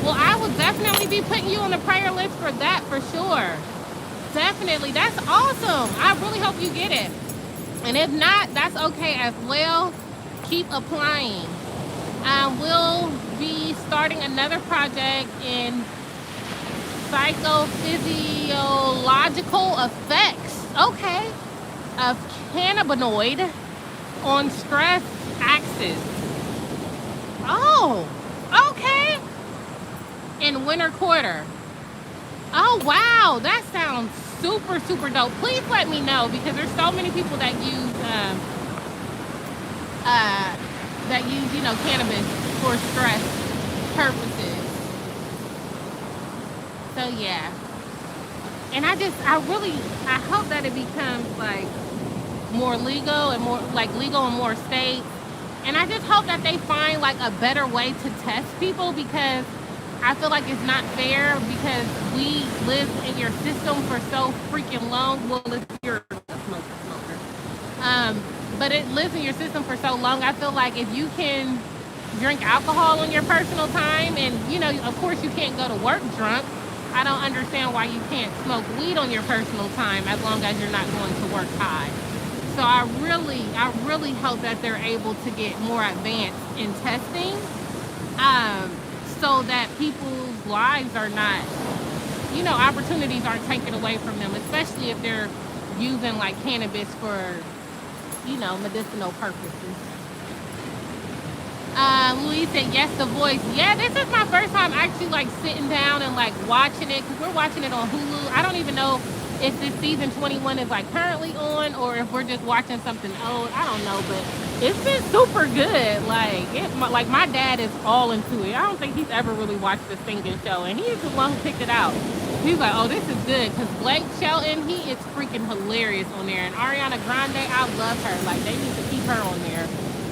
Speaker 1: Well, I will definitely be putting you on the prayer list for that, for sure. Definitely. That's awesome. I really hope you get it. And if not, that's okay as well. Keep applying. I will be starting another project in psychophysiological effects. Okay. Of cannabinoid on stress axis. Oh, okay. In winter quarter. Oh, wow. That sounds super, super dope. Please let me know, because there's so many people that use cannabis for stress purposes. So yeah. And I hope that it becomes like more legal and more states. And I just hope that they find like a better way to test people, because I feel like it's not fair, because we live in your system for so freaking long. Well, if you're a smoker. But it lives in your system for so long. I feel like if you can drink alcohol on your personal time, and of course you can't go to work drunk, I don't understand why you can't smoke weed on your personal time as long as you're not going to work high. So I really hope that they're able to get more advanced in testing, so that people's lives are not, opportunities aren't taken away from them, especially if they're using like cannabis for, medicinal purposes. Louise said, yes, The Voice. Yeah, this is my first time actually like sitting down and like watching it, because we're watching it on Hulu. I don't even know if this season 21 is like currently on, or if we're just watching something old. I don't know, but it's been super good. Like my dad is all into it. I don't think he's ever really watched the singing show, and he's the one who picked it out. He's like, oh, this is good, because Blake Shelton, he is freaking hilarious on there, and Ariana Grande, I love her. Like, they need to keep her on there.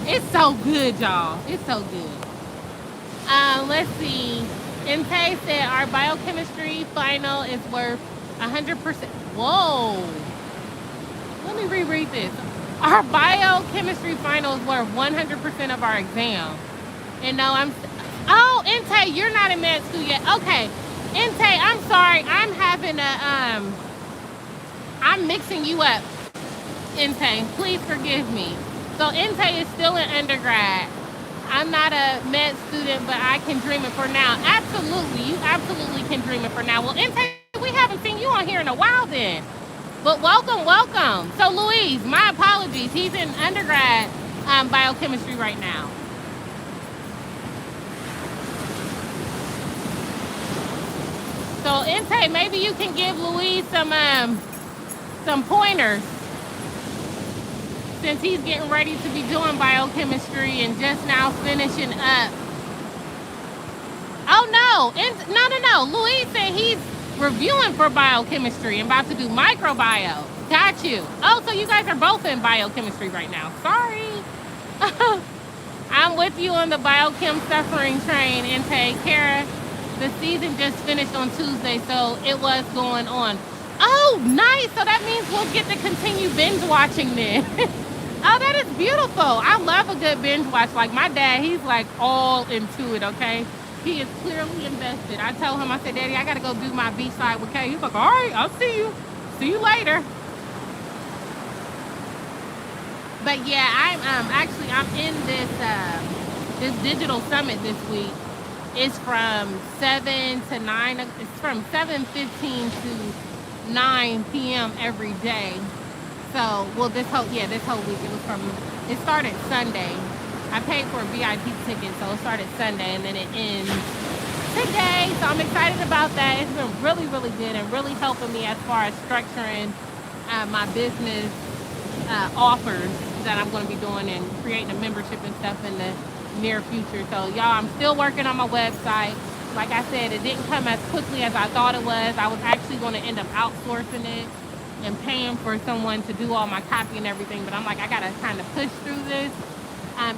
Speaker 1: It's so good, y'all. It's so good. Let's see. Impey said our biochemistry final is worth 100%. Whoa. Let me reread this. Our biochemistry finals were 100% of our exam. And no, oh, Inte, you're not in med school yet. Okay. Inte, I'm sorry. I'm mixing you up. Inte, please forgive me. So Inte is still in undergrad. I'm not a med student, but I can dream it for now. Absolutely. You absolutely can dream it for now. Well, Inte, we haven't seen you on here in a while then. But welcome, welcome. So Louise, my apologies. He's in undergrad biochemistry right now. So Inte, maybe you can give Louise some pointers since he's getting ready to be doing biochemistry and just now finishing up. Oh no, Louise said he's reviewing for biochemistry and about to do microbio. Got you. Oh, so you guys are both in biochemistry right now. Sorry. I'm with you on the biochem suffering train, Inte. Kara, the season just finished on Tuesday, so it was going on. Oh, nice. So that means we'll get to continue binge watching then. Oh, that is beautiful. I love a good binge watch. Like my dad, he's like all into it, okay? He is clearly invested. I told him, I said, Daddy, I got to go do my Beachside with Kay. He's like, all right, I'll see you. See you later. But yeah, I'm in this digital summit this week. It's from 7 to 9. It's from 7:15 to 9 p.m. every day. So, well, this whole week it started Sunday. I paid for a VIP ticket, so it started Sunday and then it ends today. So I'm excited about that. It's been really, really good and really helping me as far as structuring my business offers that I'm going to be doing and creating a membership and stuff in the near future. So y'all, I'm still working on my website. Like I said, it didn't come as quickly as I thought it was. I was actually going to end up outsourcing it and paying for someone to do all my copy and everything, but I'm like, I gotta kind of push through this.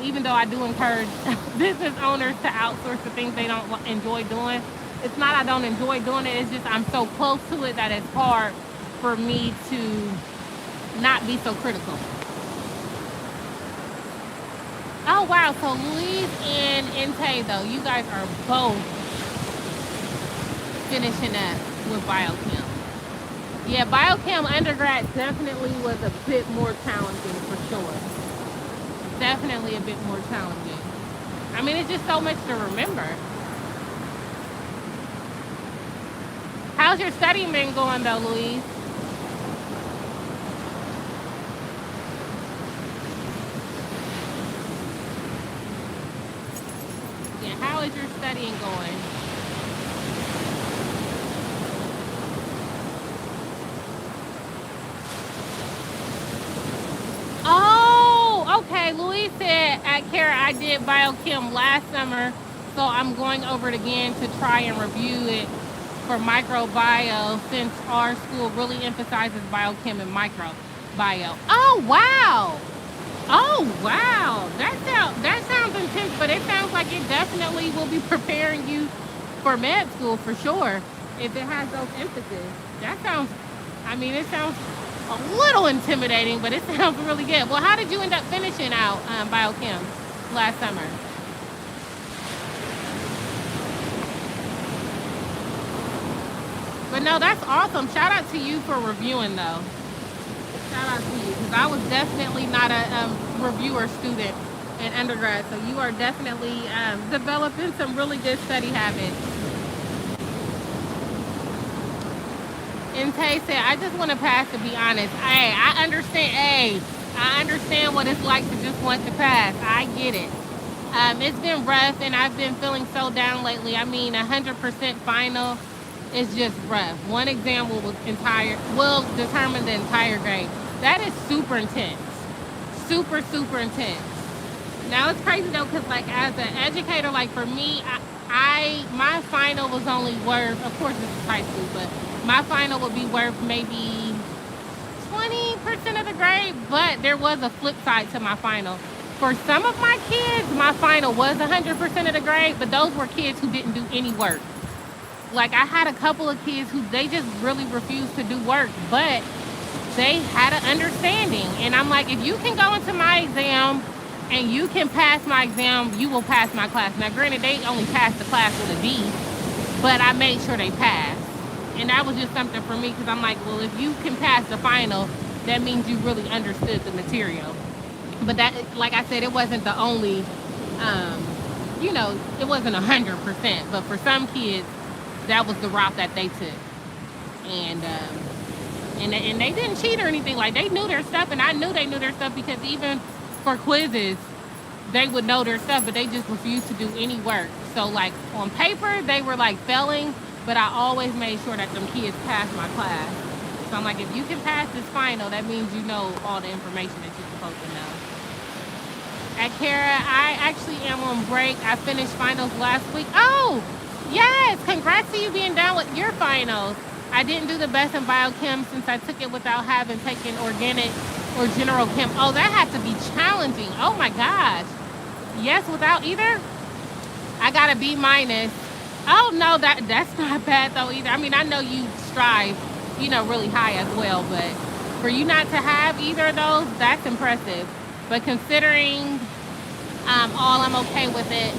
Speaker 1: Even though I do encourage business owners to outsource the things they don't enjoy doing. It's not I don't enjoy doing it, it's just I'm so close to it that it's hard for me to not be so critical. Oh wow, so Louise and Inte though, you guys are both finishing up with biochem. Yeah, biochem undergrad definitely was a bit more challenging for sure. Definitely a bit more challenging. I mean, it's just so much to remember. How's your studying been going though, Louise? Yeah, how is your studying going? Okay, Louise said at Kara I did biochem last summer, so I'm going over it again to try and review it for microbio since our school really emphasizes biochem and microbio. Oh wow! Oh wow! That sounds intense, but it sounds like it definitely will be preparing you for med school for sure if it has those emphasis. That sounds. I mean, it sounds a little intimidating, but it sounds really good. Well, how did you end up finishing out biochem last summer? But no, that's awesome. Shout out to you for reviewing though. Shout out to you because I was definitely not a reviewer student in undergrad, so you are definitely developing some really good study habits. Inte said, I just want to pass to be honest. Hey, I understand what it's like to just want to pass. I get it. It's been rough and I've been feeling so down lately. I mean, 100% final is just rough. One exam will determine the entire grade. That is super intense. Super, super intense. Now it's crazy though, because like as an educator, like for me, my final was only worth, of course this is high school, but my final would be worth maybe 20% of the grade, but there was a flip side to my final. For some of my kids, my final was 100% of the grade, but those were kids who didn't do any work. Like I had a couple of kids who they just really refused to do work, but they had an understanding. And I'm like, if you can go into my exam and you can pass my exam, you will pass my class. Now, granted, they only passed the class with a D, but I made sure they passed. And that was just something for me because I'm like, well, if you can pass the final, that means you really understood the material. But that, like I said, it wasn't the only, um, it wasn't 100%. But for some kids, that was the route that they took. And and they didn't cheat or anything. Like, they knew their stuff, and I knew they knew their stuff because even for quizzes, they would know their stuff, but they just refused to do any work. So, like, on paper, they were, like, failing, but I always made sure that them kids passed my class. So I'm like, if you can pass this final, that means you know all the information that you're supposed to know. At Kara, I actually am on break. I finished finals last week. Oh, yes. Congrats to you being done with your finals. I didn't do the best in biochem since I took it without having taken organic or general chem. Oh, that had to be challenging. Oh, my gosh. Yes, without either? I got a B minus. Oh, no, that's not bad, though, either. I mean, I know you strive, really high as well, but for you not to have either of those, that's impressive. But considering all, I'm okay with it.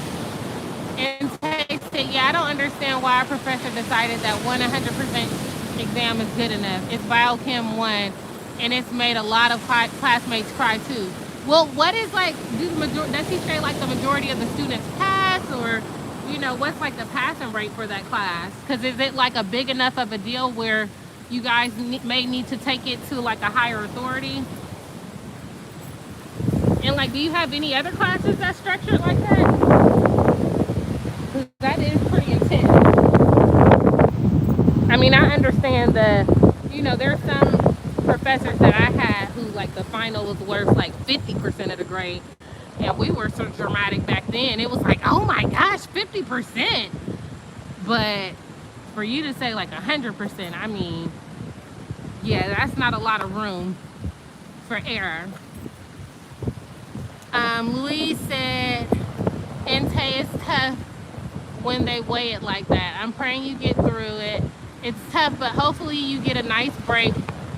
Speaker 1: And tasted, yeah, I don't understand why our professor decided that 100% exam is good enough. It's biochem 1, and it's made a lot of classmates cry too. Well, what is like, does he say like the majority of the students pass, or, what's like the passing rate for that class? Because is it like a big enough of a deal where you guys may need to take it to like a higher authority? And like, do you have any other classes that's structured like that? That is pretty intense. I mean, I understand there's some professors that I had who like the final was worth like 50% of the grade. And we were so dramatic back then. It was like, oh my gosh, 50%. But for you to say like 100%, I mean, yeah, that's not a lot of room for error. Louise said, Inte is tough when they weigh it like that. I'm praying you get through it. It's tough, but hopefully you get a nice break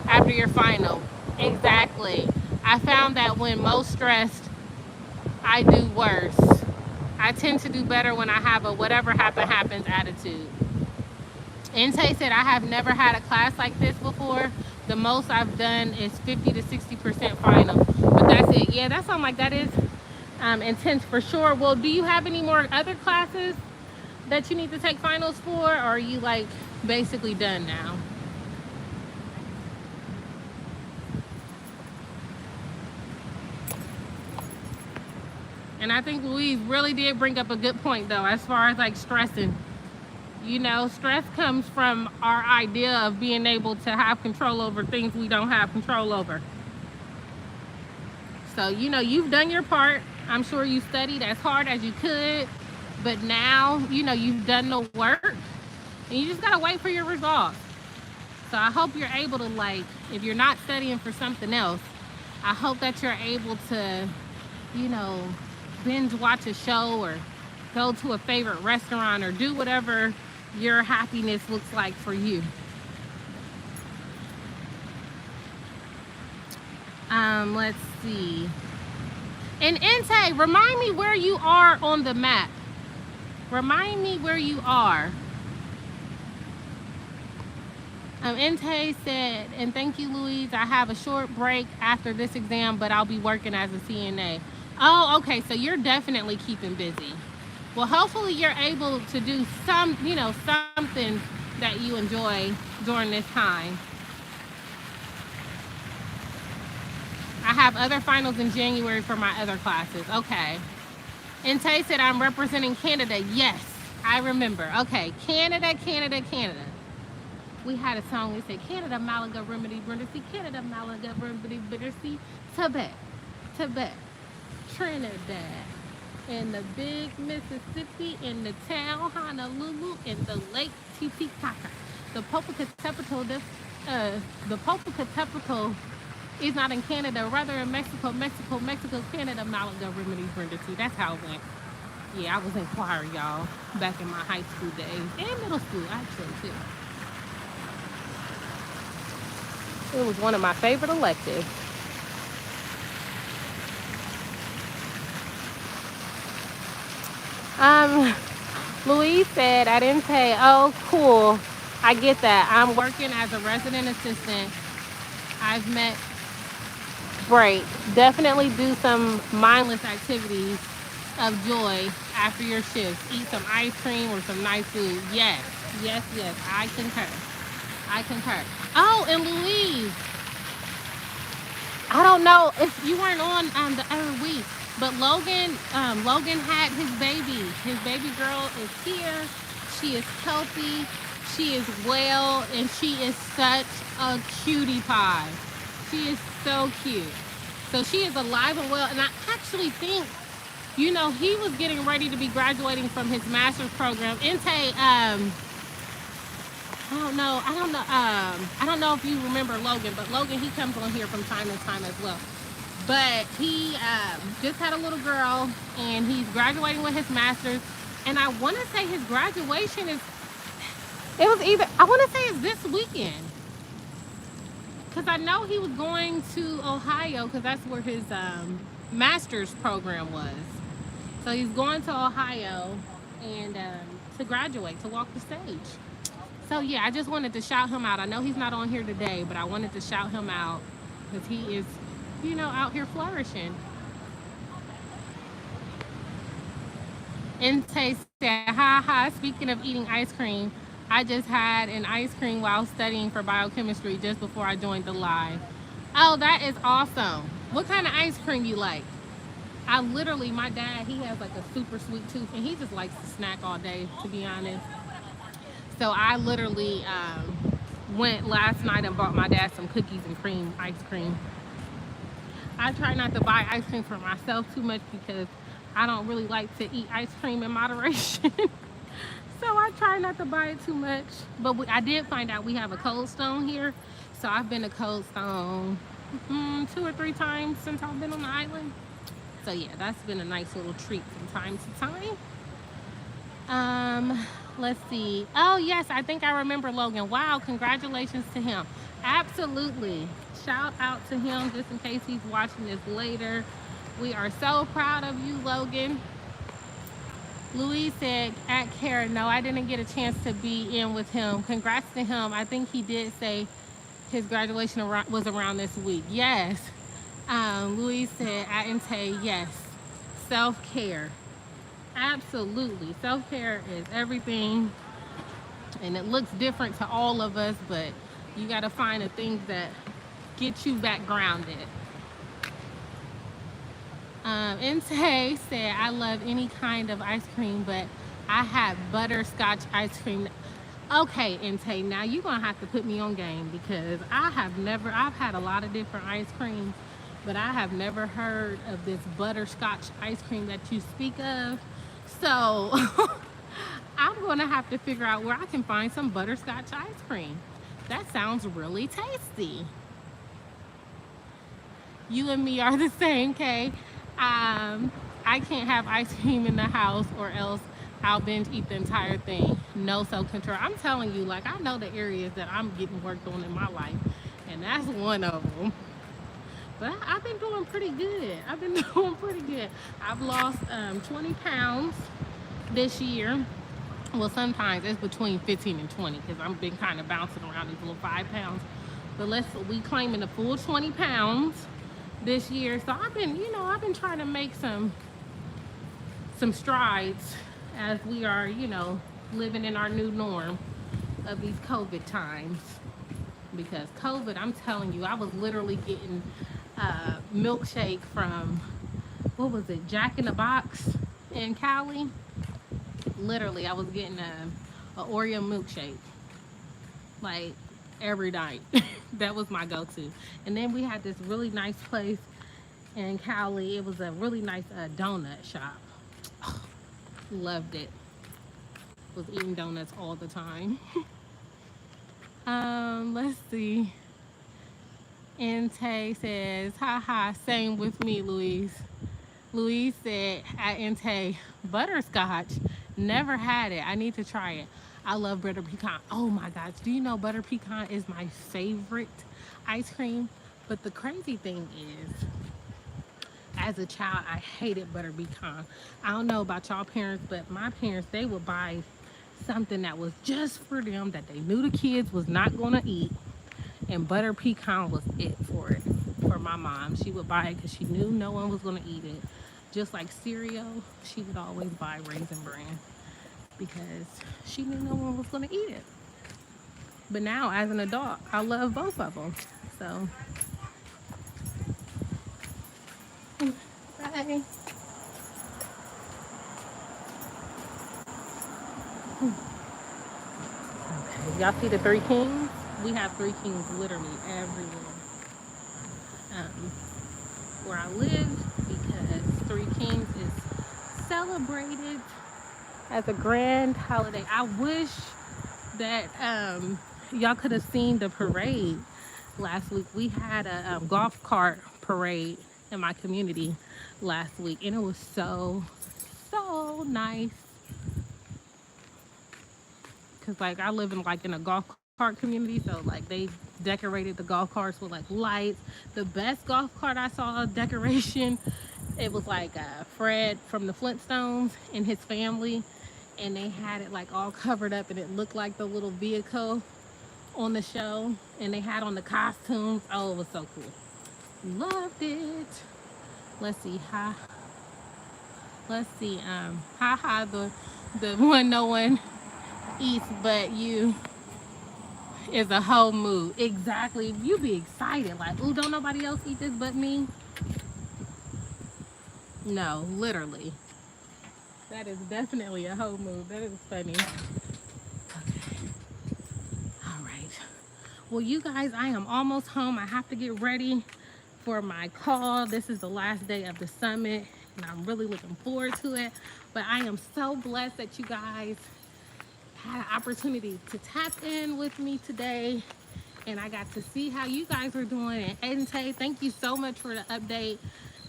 Speaker 1: after your final. Exactly. I found that when most stressed, I do worse. I tend to do better when I have a whatever happens attitude. Inte said, I have never had a class like this before. The most I've done is 50 to 60% final. But that's it. Yeah, that sounds like that is intense for sure. Well, do you have any more other classes that you need to take finals for, or are you like basically done now? And I think Louise really did bring up a good point though, as far as like stressing. Stress comes from our idea of being able to have control over things we don't have control over. So, you've done your part. I'm sure you studied as hard as you could, but now, you've done the work and you just gotta wait for your results. So I hope you're able to, like, if you're not studying for something else, I hope that you're able to, binge watch a show or go to a favorite restaurant or do whatever your happiness looks like for you. Let's see. And Inte, remind me where you are on the map. Remind me where you are. Inte said, and thank you, Louise. I have a short break after this exam, but I'll be working as a CNA. Oh, okay. So you're definitely keeping busy. Well, hopefully you're able to do something that you enjoy during this time. I have other finals in January for my other classes. Okay. Inte said, I'm representing Canada. Yes, I remember. Okay, Canada. We had a song, we said, Canada, Malaga, Remedy, Brindisi, Canada, Malaga, Remedy, Brindisi, Tibet, Trinidad, in the big Mississippi, in the town Honolulu, in the lake Titicaca. The Popocatépetl is not in Canada, rather in Mexico, Canada, Malaga, Remedy, Brindisi. That's how it went. Yeah, I was in choir, y'all, back in my high school days, and middle school, actually, too. It was one of my favorite electives. Um, Louise said, I didn't say, oh, cool. I get that. I'm working as a resident assistant. I've met break. Definitely do some mindless activities of joy after your shifts. Eat some ice cream or some nice food. Yes, yes, yes. I concur. I concur. Oh, and Louise, I don't know if you weren't on the other week, but Logan had his baby. His baby girl is here. She is healthy. She is well, and she is such a cutie pie. She is so cute. So she is alive and well, and I actually think, he was getting ready to be graduating from his master's program. Inte, I don't know if you remember Logan, but Logan, he comes on here from time to time as well. But he just had a little girl, and he's graduating with his master's. And I want to say his graduation I want to say it's this weekend. Because I know he was going to Ohio, because that's where his master's program was. So he's going to Ohio and to graduate, to walk the stage. So yeah, I just wanted to shout him out. I know he's not on here today, but I wanted to shout him out because he is, out here flourishing. Inte said, ha ha, speaking of eating ice cream, I just had an ice cream while studying for biochemistry just before I joined the live. Oh, that is awesome. What kind of ice cream you like? My dad, he has like a super sweet tooth, and he just likes to snack all day, to be honest. So I literally went last night and bought my dad some cookies and cream ice cream. I try not to buy ice cream for myself too much because I don't really like to eat ice cream in moderation. So I try not to buy it too much. But I did find out we have a Cold Stone here. So I've been to Cold Stone 2 or 3 times since I've been on the island. So yeah, that's been a nice little treat from time to time. Let's see. Oh yes, I think I remember Logan. Wow, congratulations to him. Absolutely. Shout out to him just in case he's watching this later. We are so proud of you, Logan. Louise said, at Kara, no, I didn't get a chance to be in with him. Congrats to him. I think he did say his graduation was around this week. Yes. Louise said, at Inte, yes. Self-care. Absolutely. Self-care is everything. And it looks different to all of us, but you got to find the things that get you back grounded. Inte said, I love any kind of ice cream, but I had butterscotch ice cream. Okay, Inte, now you're going to have to put me on game because I've had a lot of different ice creams, but I have never heard of this butterscotch ice cream that you speak of. So I'm going to have to figure out where I can find some butterscotch ice cream. That sounds really tasty. You and me are the same, Kay. I can't have ice cream in the house or else I'll binge eat the entire thing. No self-control. I'm telling you, like, I know the areas that I'm getting worked on in my life, and that's one of them. But I've been doing pretty good. I've lost 20 pounds this year. Well, sometimes it's between 15 and 20 because I've been kind of bouncing around these little 5 pounds. But we claiming the full 20 pounds this year. So I've been trying to make some strides as we are, living in our new norm of these COVID times. Because COVID, I'm telling you, I was literally getting milkshake from, what was it, Jack in the Box in Cali. Literally, I was getting a Oreo milkshake like every night. That was my go-to. And then we had this really nice place in Cali. It was a really nice donut shop. Oh, loved it. Was eating donuts all the time. Let's see. Inte says, haha, same with me, Louise. Louise said at Inte, butterscotch, never had it. I need to try it. I love butter pecan. Oh my gosh, do you know butter pecan is my favorite ice cream? But the crazy thing is, as a child, I hated butter pecan. I don't know about y'all parents, but my parents, they would buy something that was just for them that they knew the kids was not gonna eat, and butter pecan was it for it. For my mom, she would buy it because she knew no one was gonna eat it. Just like cereal, she would always buy Raisin Bran because she knew no one was gonna eat it. But now, as an adult, I love both of them. So, bye. Okay, y'all see the Three Kings? We have Three Kings literally everywhere. Um, where I live, because Three Kings is celebrated as a grand holiday. I wish that y'all could have seen the parade last week. We had a golf cart parade in my community last week, and it was so nice. Cause like I live in a golf cart community, so like they decorated the golf carts with like lights. The best golf cart I saw decoration, it was like Fred from the Flintstones and his family, and they had it like all covered up, and it looked like the little vehicle on the show, and they had on the costumes. Oh, it was so cool. Loved it. Let's see, the one no one eats but you is a whole mood. Exactly. You be excited like, ooh, don't nobody else eat this but me. No, literally. That is definitely a whole mood. That is funny. Okay. All right. Well, you guys, I am almost home. I have to get ready for my call. This is the last day of the summit, and I'm really looking forward to it. But I am so blessed that you guys had an opportunity to tap in with me today, and I got to see how you guys are doing. And Ente, thank you so much for the update.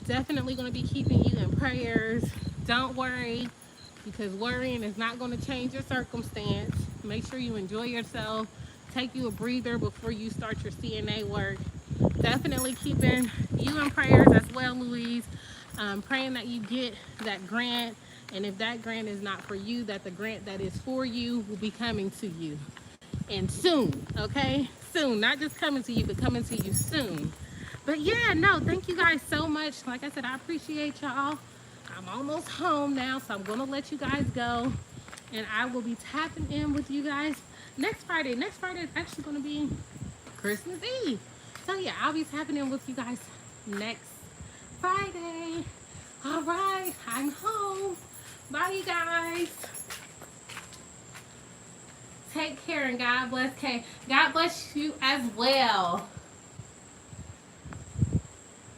Speaker 1: Definitely going to be keeping you in prayers. Don't worry, because worrying is not going to change your circumstance. Make sure you enjoy yourself. Take you a breather before you start your CNA work. Definitely keeping you in prayers as well, Louise. Praying that you get that grant, and if that grant is not for you, that the grant that is for you will be coming to you, and soon. Okay, soon, not just coming to you, but coming to you soon. But yeah, no, thank you guys so much. Like I said, I appreciate y'all. I'm almost home now, so I'm gonna let you guys go, and I will be tapping in with you guys next Friday. Next Friday is actually gonna be Christmas Eve. So yeah, I'll be tapping in with you guys next Friday. All right, I'm home. Bye, you guys. Take care, and God bless. God bless you as well.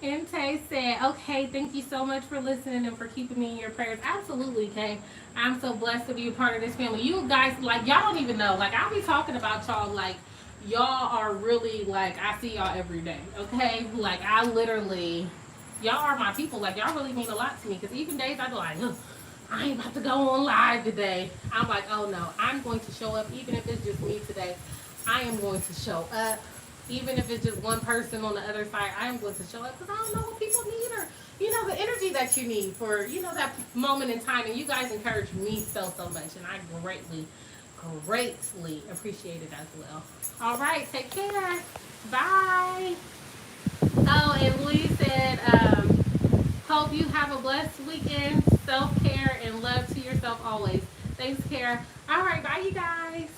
Speaker 1: Ente said, okay, thank you so much for listening and for keeping me in your prayers. Absolutely, Kay. I'm so blessed to be a part of this family. You guys, like, y'all don't even know. Like, I'll be talking about y'all like y'all are really, like, I see y'all every day, okay? Like, I literally, y'all are my people. Like, y'all really mean a lot to me. Because even days I be like, ugh, I ain't about to go on live today. I'm like, oh no, I'm going to show up. Even if it's just me today, I am going to show up. Even if it's just one person on the other side, I am going to show up because I don't know what people need, or, you know, the energy that you need for, you know, that moment in time. And you guys encourage me so much, and I greatly appreciate it as well. All right, take care. Bye. Oh, and Louise said, hope you have a blessed weekend. Self-care and love to yourself always. Thanks, Kara. All right, bye, you guys.